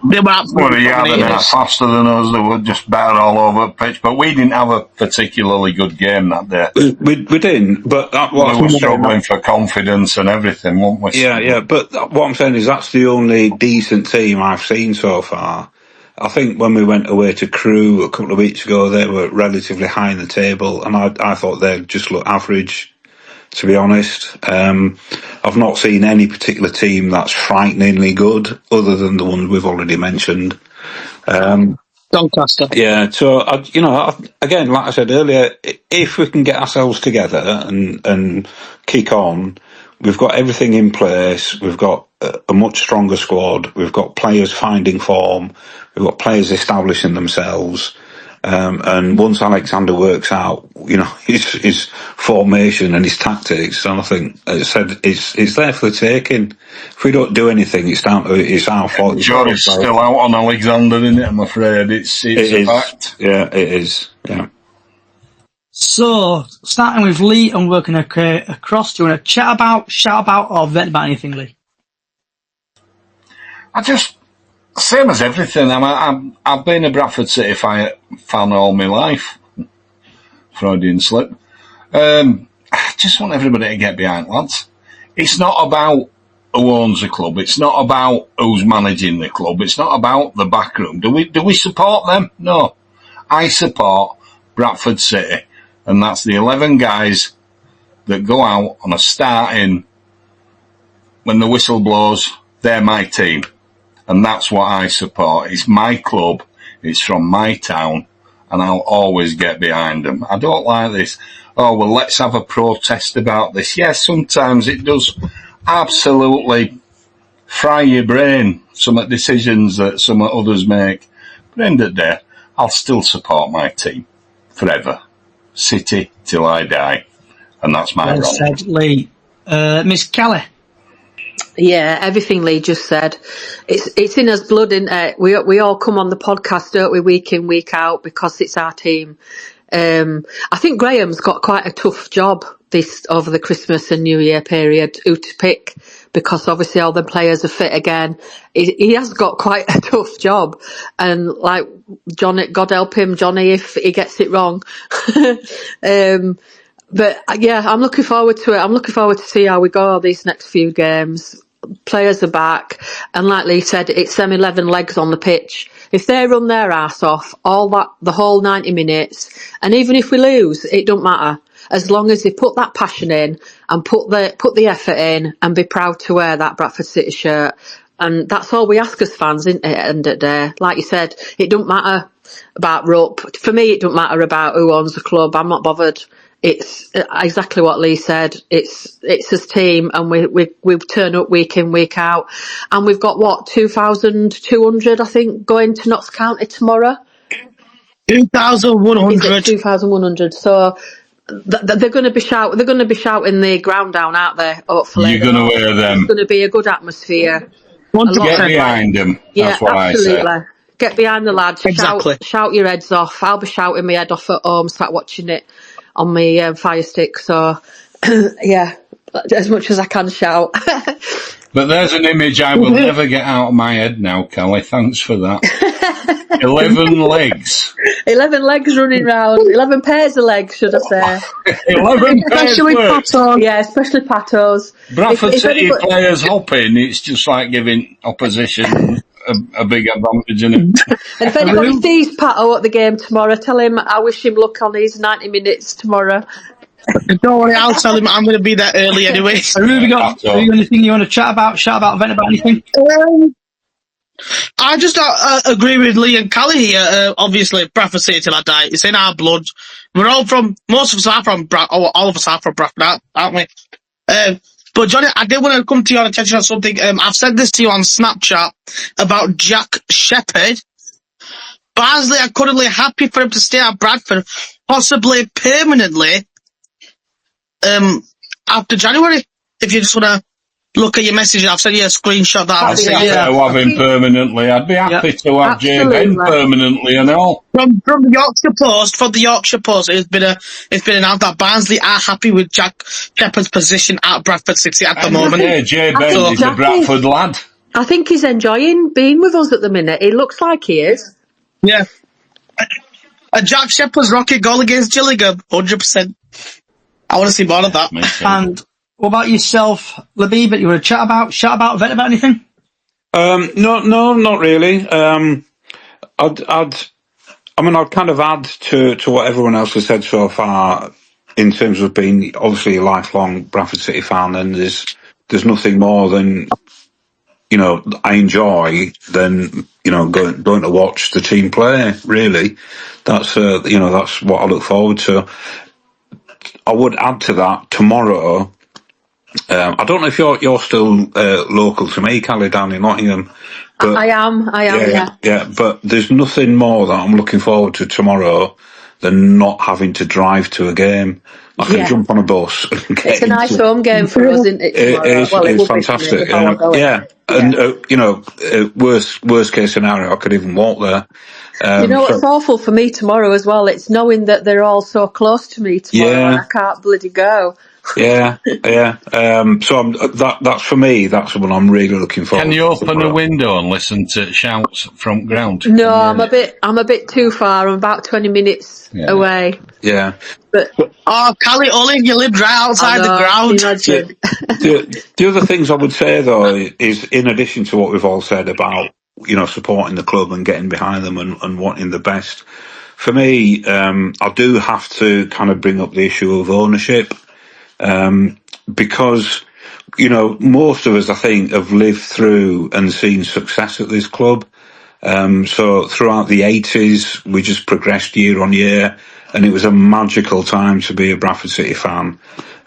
They were absolutely Well, yeah, they're faster than us. They were just better all over the pitch. But we didn't have a particularly good game that day. We didn't, but we were struggling for confidence and everything, weren't we? Yeah. But what I'm saying is that's the only decent team I've seen so far. I think when we went away to Crewe a couple of weeks ago, they were relatively high in the table, and I thought they'd just look average. To be honest, I've not seen any particular team that's frighteningly good, other than the ones we've already mentioned. Doncaster. Yeah, so again, like I said earlier, if we can get ourselves together and kick on, we've got everything in place. We've got a much stronger squad. We've got players finding form. We've got players establishing themselves. And once Alexander works out, his formation and his tactics, and I think, as I said, it's there for the taking. If we don't do anything, it's our fault. The jury's still out on Alexander, isn't it? I'm afraid it's a fact. Yeah, it is. Yeah. So, starting with Lee and working across, do you want to shout about, or vent about anything, Lee? Same as everything. I've been a Bradford City fan all my life. Freudian slip. I just want everybody to get behind, lads. It's not about who owns the club. It's not about who's managing the club. It's not about the back room. Do we support them? No. I support Bradford City and that's the 11 guys that go out on a starting when the whistle blows. They're my team, and that's what I support. It's my club, it's from my town, and I'll always get behind them. I don't like this, oh, well, let's have a protest about this. Yes, sometimes it does absolutely fry your brain, some of the decisions that some others make. But at the end of the day, I'll still support my team forever. City till I die. And that's my Well role. said, Lee. Miss Kelly. Yeah, everything Lee just said. It's in us blood, isn't it? We all come on the podcast, don't we, week in, week out, because it's our team. I think Graham's got quite a tough job this over the Christmas and New Year period, who to pick, because obviously all the players are fit again. He has got quite a tough job, and like Johnny, God help him, Johnny, if he gets it wrong. But yeah, I'm looking forward to it. I'm looking forward to see how we go these next few games. Players are back, and like Lee said, it's them 11 legs on the pitch. If they run their ass off the whole 90 minutes, and even if we lose, it don't matter, as long as they put that passion in and put the effort in and be proud to wear that Bradford City shirt. And that's all we ask as fans, isn't it, at the end of the day? Like you said, it don't matter about Rupp. For me, it don't matter about who owns the club. I'm not bothered. It's exactly what Lee said. It's his team, and we turn up week in, week out, and we've got what 2,200, I think, going to Notts County tomorrow. 2,100. 2,100. So they're going to be shouting. They're going to be shouting the ground down, aren't they? Hopefully, You're going to hear them. It's going to be a good atmosphere. Get behind them. That's what absolutely. I say. Get behind the lads. Exactly. Shout your heads off. I'll be shouting my head off at home, start watching it on my Fire Stick. So, yeah, as much as I can shout. But there's an image I will never get out of my head now, Kelly. Thanks for that. 11 legs. 11 legs running round. 11 pairs of legs, should I say. 11 pairs Especially Patos. Yeah, especially Patos. Bradford City players hopping, it's just like giving opposition a big advantage, isn't it? And if anybody sees Pato at the game tomorrow, tell him I wish him luck on his 90 minutes tomorrow. Don't worry, I'll tell him I'm going to be there early anyway. Have you got anything you want to chat about, vent about anything? I just agree with Lee and Callie here. Obviously, Bradford City till I die. It's in our blood. We're all most of us are from all of us are from Bradford, aren't we? But Johnny, I did want to come to your attention on something. I've said this to you on Snapchat about Jack Shepherd. Barnsley are currently happy for him to stay at Bradford, possibly permanently, after January. If you just want to look at your message, I've sent you a screenshot that I've seen. Yeah, to have him permanently. I'd be happy to have Jay Ben permanently and all. From the Yorkshire Post, it's been announced that Barnsley are happy with Jack Shepherd's position at Bradford City at the moment. Yeah, Jay Ben is a Bradford lad. I think he's enjoying being with us at the minute. He looks like he is. Yeah. Jack Shepherd's rocket goal against Gillingham, 100%. I want to see more of that. And what about yourself, Labib? You want to chat about, vent about anything? No, not really. I'd kind of add to what everyone else has said so far in terms of being obviously a lifelong Bradford City fan, and there's nothing more than, I enjoy than, going to watch the team play, really. That's what I look forward to. I would add to that tomorrow. I don't know if you're still local to me, Callie, down in Nottingham. But I am. Yeah, but there's nothing more that I'm looking forward to tomorrow than not having to drive to a game. I can jump on a bus and get It's a nice home game for us, isn't it? It's fantastic. Worst case scenario, I could even walk there. What's awful for me tomorrow as well? It's knowing that they're all so close to me tomorrow and I can't bloody go. Yeah. So that's for me. That's what I'm really looking for. Can you open a window and listen to shouts from ground? No, I'm a bit too far. I'm about 20 minutes away. Yeah. But Callie Olin, you live right outside the ground. The other things I would say though is, in addition to what we've all said about supporting the club and getting behind them and wanting the best for me, I do have to kind of bring up the issue of ownership, because, you know, most of us, I think, have lived through and seen success at this club. So throughout the 80s, we just progressed year on year, and it was a magical time to be a Bradford City fan.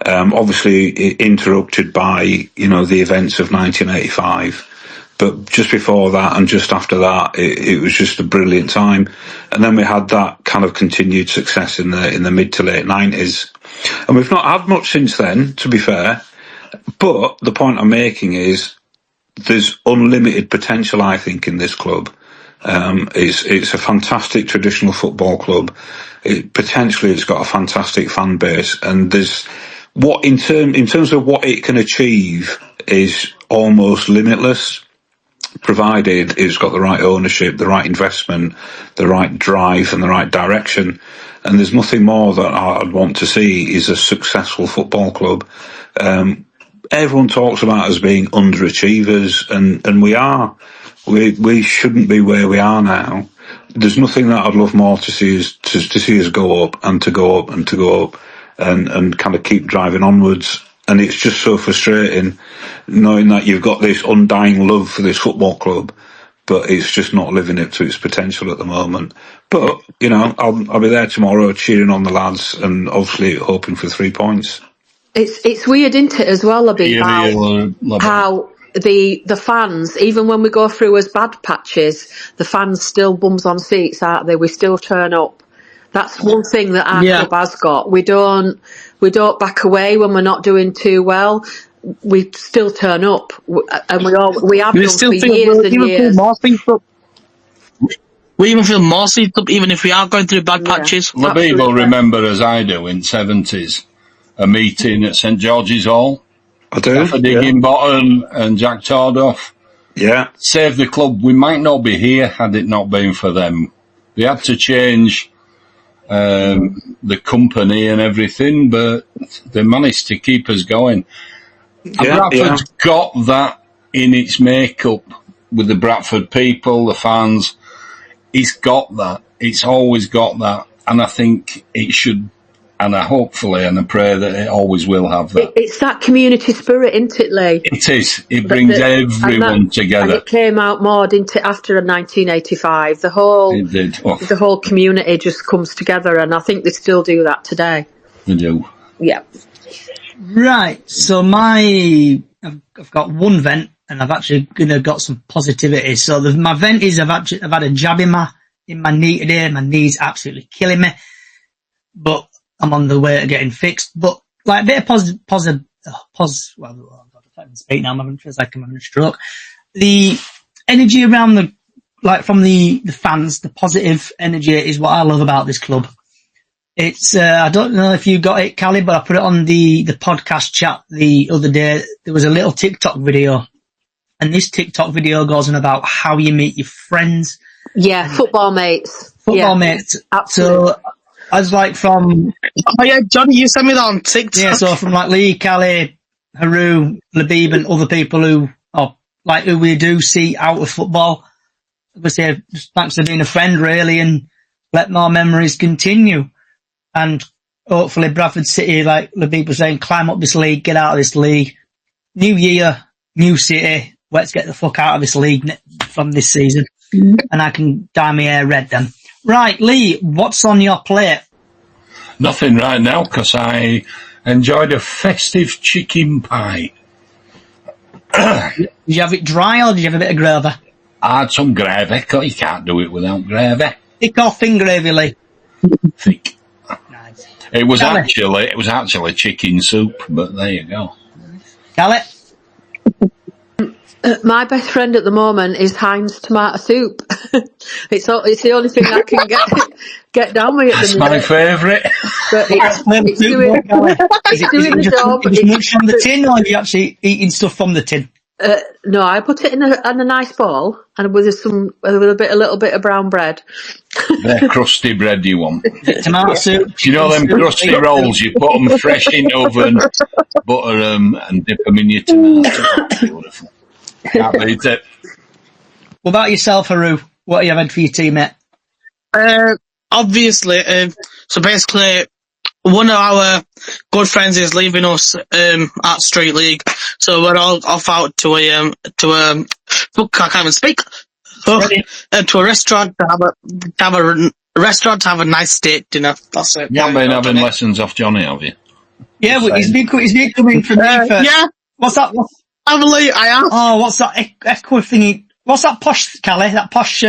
Obviously interrupted by, you know, the events of 1985. But just before that and just after that, it was just a brilliant time. And then we had that kind of continued success in the mid to late 90s. And we've not had much since then, to be fair. But the point I'm making is there's unlimited potential, I think, in this club. It's a fantastic traditional football club. Potentially it's got a fantastic fan base, and there's in terms of what it can achieve is almost limitless, provided it's got the right ownership, the right investment, the right drive and the right direction. And there's nothing more that I'd want to see is a successful football club. Everyone talks about us being underachievers, and we are. We shouldn't be where we are now. There's nothing that I'd love more to see us go up and to go up and to go up and kind of keep driving onwards. And it's just so frustrating knowing that you've got this undying love for this football club, but it's just not living up to its potential at the moment. But, you know, I'll be there tomorrow cheering on the lads and obviously hoping for 3 points. It's weird, isn't it, as well, how the fans, even when we go through as bad patches, the fans still bums on seats, aren't they? We still turn up. That's one thing that our club has got. We don't back away when we're not doing too well. We still turn up, and we have done for years and years. We even feel more seated up, even if we are going through bad patches. Labib will remember, as I do, in 70s, a meeting at St George's Hall. I do. For Higginbottom and Jack Tordoff. Yeah. Save the club. We might not be here had it not been for them. They had to change the company and everything, but they managed to keep us going. Bradford's got that in its makeup with the Bradford people, the fans. It's got that. It's always got that. And I think it should, and I hopefully and I pray that it always will have that. It's that community spirit, isn't it, Lee? It is. It brings everyone together. And it came out more, didn't it, after 1985? The whole community just comes together, and I think they still do that today. They do. Yeah. Right. So I've got one vent, and I've actually got some positivity. So my vent is I've had a jab in my knee today. My knee's absolutely killing me, but I'm on the way to getting fixed. But like a bit of positive. Well, I can't speak now. It feels like I'm having a stroke. The energy around from the fans, the positive energy is what I love about this club. It's, I don't know if you got it, Callie, but I put it on the podcast chat the other day. There was a little TikTok video, and this TikTok video goes on about how you meet your friends. Yeah, football mates. Football mates. Absolutely. So, I was like from... Oh yeah, Johnny, you sent me that on TikTok. Yeah, so from like Lee, Callie, Haru, Labib and other people who we do see out of football. We say, just thanks for being a friend, really, and let more memories continue. And hopefully Bradford City, like Labib was saying, climb up this league, get out of this league. New year, new city. Let's get the fuck out of this league from this season. And I can dye my hair red then. Right, Lee, what's on your plate? Nothing right now, because I enjoyed a festive chicken pie. Did you have it dry or did you have a bit of gravy? I had some gravy, because you can't do it without gravy. Thick or thin gravy, Lee? Thick. Nice. It was actually chicken soup, but there you go. Callie? My best friend at the moment is Heinz tomato soup. It's the only thing I can get down with at the minute. That's my favourite. But it's doing the job. Is it much from the tin, or are you actually eating stuff from the tin? No, I put it in a nice bowl, and with a little bit of brown bread. They're crusty bread you want. Tomato soup. You know them crusty rolls, you put them fresh in the oven, butter them, and dip them in your tomato. Beautiful. Can't beat it. What about yourself, Haru? What have you had for your teammate? I obviously, so basically, one of our good friends is leaving us at Street League, so we're all off out to a fuck, I can't even speak. To a restaurant to have a restaurant to have a nice steak dinner. That's it. You haven't been having lessons off Johnny, have you? Yeah, but he's been coming from me for... Yeah, What's that? I believe I am. Oh, what's that echo thingy? What's that posh, Callie? That posh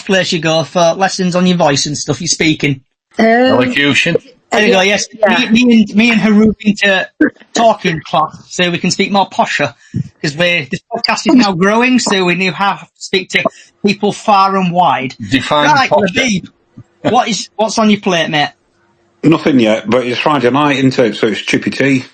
place you go for lessons on your voice and stuff you're speaking? Elocution. There you go, yes. Yeah. Me and her moved into talking class so we can speak more posher. Because this podcast is now growing, so we now have to speak to people far and wide. Define Right, posher. Labib, what's on your plate, mate? Nothing yet, but it's Friday night, isn't it? So it's chippy tea.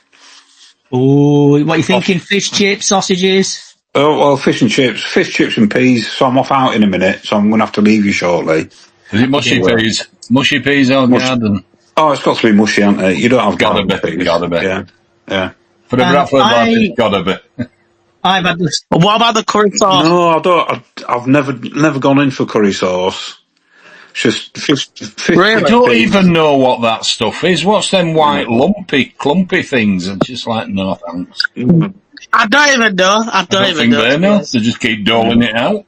Oh, what are you thinking? Fish, chips, sausages? Oh, well, fish, chips and peas. So I'm off out in a minute, so I'm going to have to leave you shortly. Is it mushy peas? Mushy peas or garden? Oh, it's got to be mushy, hasn't it? You don't have Gotta garden be, peas. gotta be. Yeah. For the Bradford lad, it's gotta be. I've had this. What about the curry sauce? No, I don't. I've never gone in for curry sauce. It's just fish. Really? I don't even know what that stuff is. What's them white clumpy things? And just like, no thanks. I don't even know. I don't even Think know. they know. They just keep doling it out.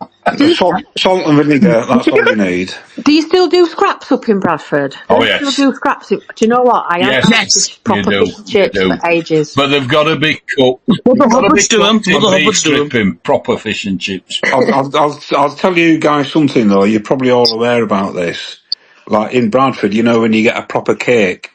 Salt and vinegar. That's all you need. Do you still do scraps up in Bradford? Oh, Do you yes. still do scraps? Do you know what? I Yes. haven't Yes. had proper You do, fish and chips you do. for ages. But they've got to be cooked. Mother They've got to be Hubbards do 'em. cooked in Mother beef Hubbards do 'em. stripping, proper fish and chips. I'll tell you guys something though. You're probably all aware about this. Like in Bradford, you know, when you get a proper cake,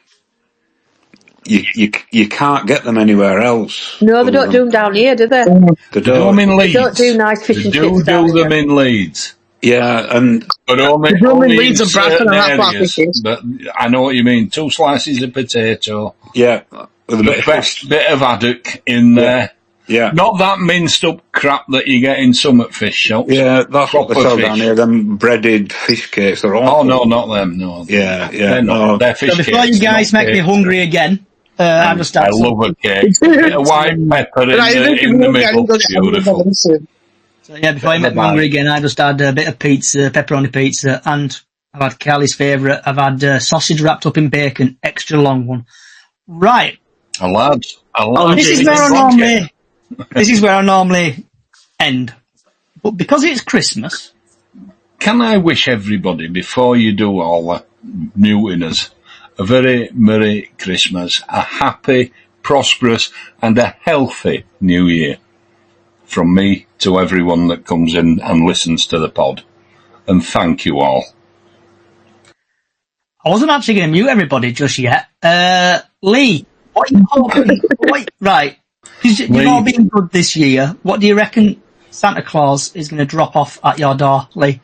you can't get them anywhere else. No, they don't do them down here, do they? They They do them don't. in Leeds. don't do nice fish They and do chips down do them here. in Leeds. Yeah, and But only do 'em in only Leeds in and Bradford, certain and that's what areas. it is. But I know what you mean. 2 slices of potato, yeah, with a the bit of best fish. bit of haddock in there. Yeah, Not that minced up crap that you get in some at fish shops. yeah, that's what they Proper sell fish. down here. Them breaded fish cakes. They're Oh awful. no, not them. No. Yeah, They're not. no. They're fish So before cakes, you guys not make me cakes. hungry again, I just had I love a cake. A bit of white pepper in the middle. Beautiful. So yeah, before you make me hungry again, I just had a bit of pizza, pepperoni pizza, and I've had Callie's favourite. I've had sausage wrapped up in bacon, extra long one. Right, A lad. this is where I normally end. But because it's Christmas, Can I wish everybody, before you do all the mutinous, a very Merry Christmas, a happy, prosperous, and a healthy New Year from me to everyone that comes in and listens to the pod. And thank you all. I wasn't actually going to mute everybody just yet. Lee, what are you hoping? Right, you've Lee. all been good this year. What do you reckon Santa Claus is going to drop off at your door, Lee?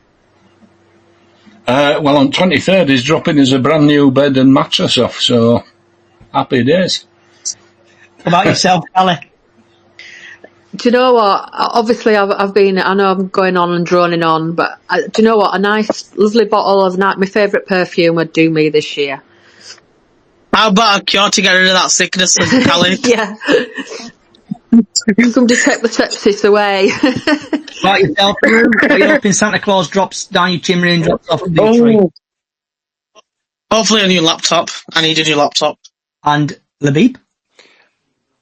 Well, on 23rd, he's dropping us a brand new bed and mattress off, so happy days. What about yourself, Callie? Do you know what? Obviously, I've been. I know I'm going on and droning on, but do you know what? A nice, lovely bottle of my favourite perfume would do me this year. How about a cure to get rid of that sickness and Callie? Yeah. Somebody take the sepsis away. What about yourself, Roo? What are you hoping Santa Claus drops down your chimney and drops off the big tree? Hopefully a new laptop. I need a new laptop. And Labib?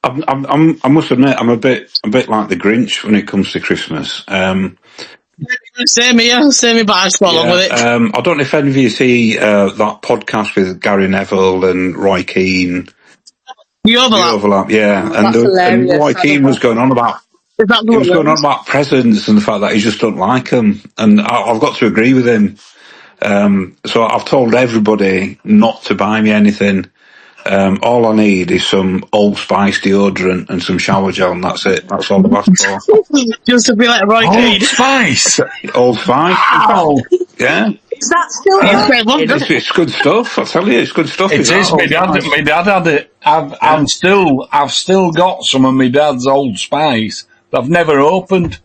I must admit, I'm a bit like the Grinch when it comes to Christmas. Same here, but I just go along with it. I don't know if any of you see that podcast with Gary Neville and Roy Keane. You The overlap. overlap, yeah. And hilarious. Roy Keane was going on about Is that he was going on about presents and the fact that he just don't like them. And I've got to agree with him. So I've told everybody not to buy me anything. All I need is some Old Spice deodorant and some shower gel, and that's it. That's all I've asked for. Just to be like Roy Keane. Spice! Old Spice, yeah. Is that still It's good stuff. I tell you, it's good stuff. It is. My dad had it. I've still got some of my dad's Old Spice that I've never opened.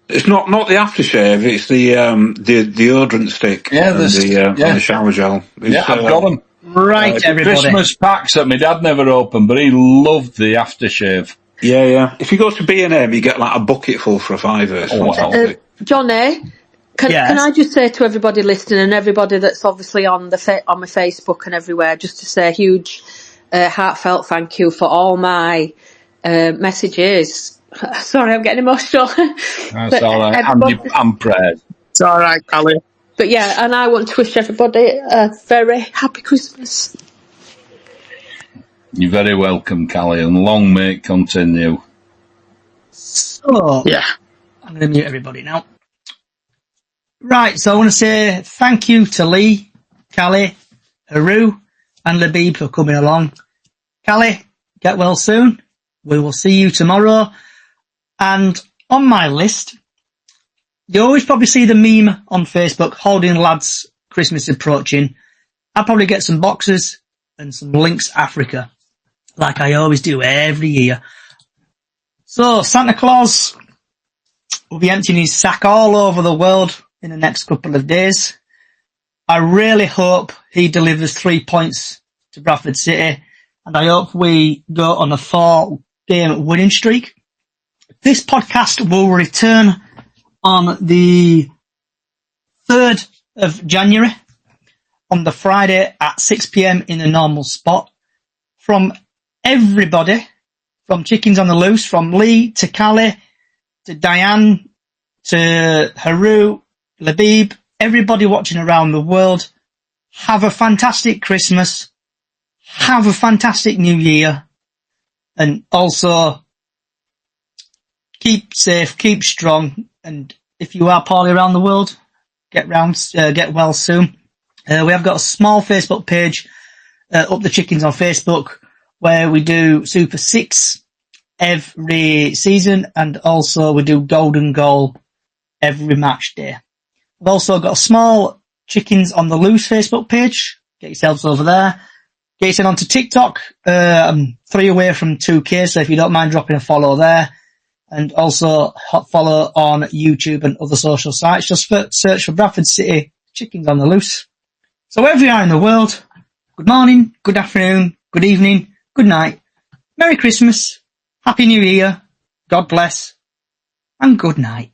It's not the aftershave. It's the deodorant stick. Yeah, and the shower gel. I've got them. Right, everybody. Christmas packs that my dad never opened, but he loved the aftershave. Yeah. If you go to B&M, you get like a bucket full for a £5. It's Oh, wow. fantastic. Johnny, Can I just say to everybody listening and everybody that's obviously on on my Facebook and everywhere, just to say a huge, heartfelt thank you for all my messages. Sorry, I'm getting emotional. That's all right. I'm proud. It's all right, Callie. But yeah, and I want to wish everybody a very happy Christmas. You're very welcome, Callie, and long may it continue. So, Yeah. I'm going to mute everybody now. Right, so I want to say thank you to Lee, Callie, Haru, and Labib for coming along. Callie, get well soon. We will see you tomorrow. And on my list, you always probably see the meme on Facebook, holding lads, Christmas approaching. I'll probably get some boxes and some Lynx Africa, like I always do every year. So, Santa Claus will be emptying his sack all over the world in the next couple of days. I really hope he delivers 3 points to Bradford City, and I hope we go on a 4-game winning streak. This podcast will return on the 3rd of January, on the Friday at 6 p.m. in the normal spot. From everybody, from Chickens on the Loose, from Lee to Callie to Diane to Haru, Labib, everybody watching around the world, have a fantastic Christmas, have a fantastic New Year, and also keep safe, keep strong, and if you are poorly around the world, get well soon. We have got a small Facebook page, Up the Chickens on Facebook, where we do Super 6 every season, and also we do Golden Goal every match day. We've also got a small Chickens on the Loose Facebook page. Get yourselves over there. Get yourself onto TikTok. I'm 3 away from 2K, so if you don't mind dropping a follow there. And also follow on YouTube and other social sites. Just search for Bradford City Chickens on the Loose. So wherever you are in the world, good morning, good afternoon, good evening, good night, Merry Christmas, Happy New Year, God bless, and good night.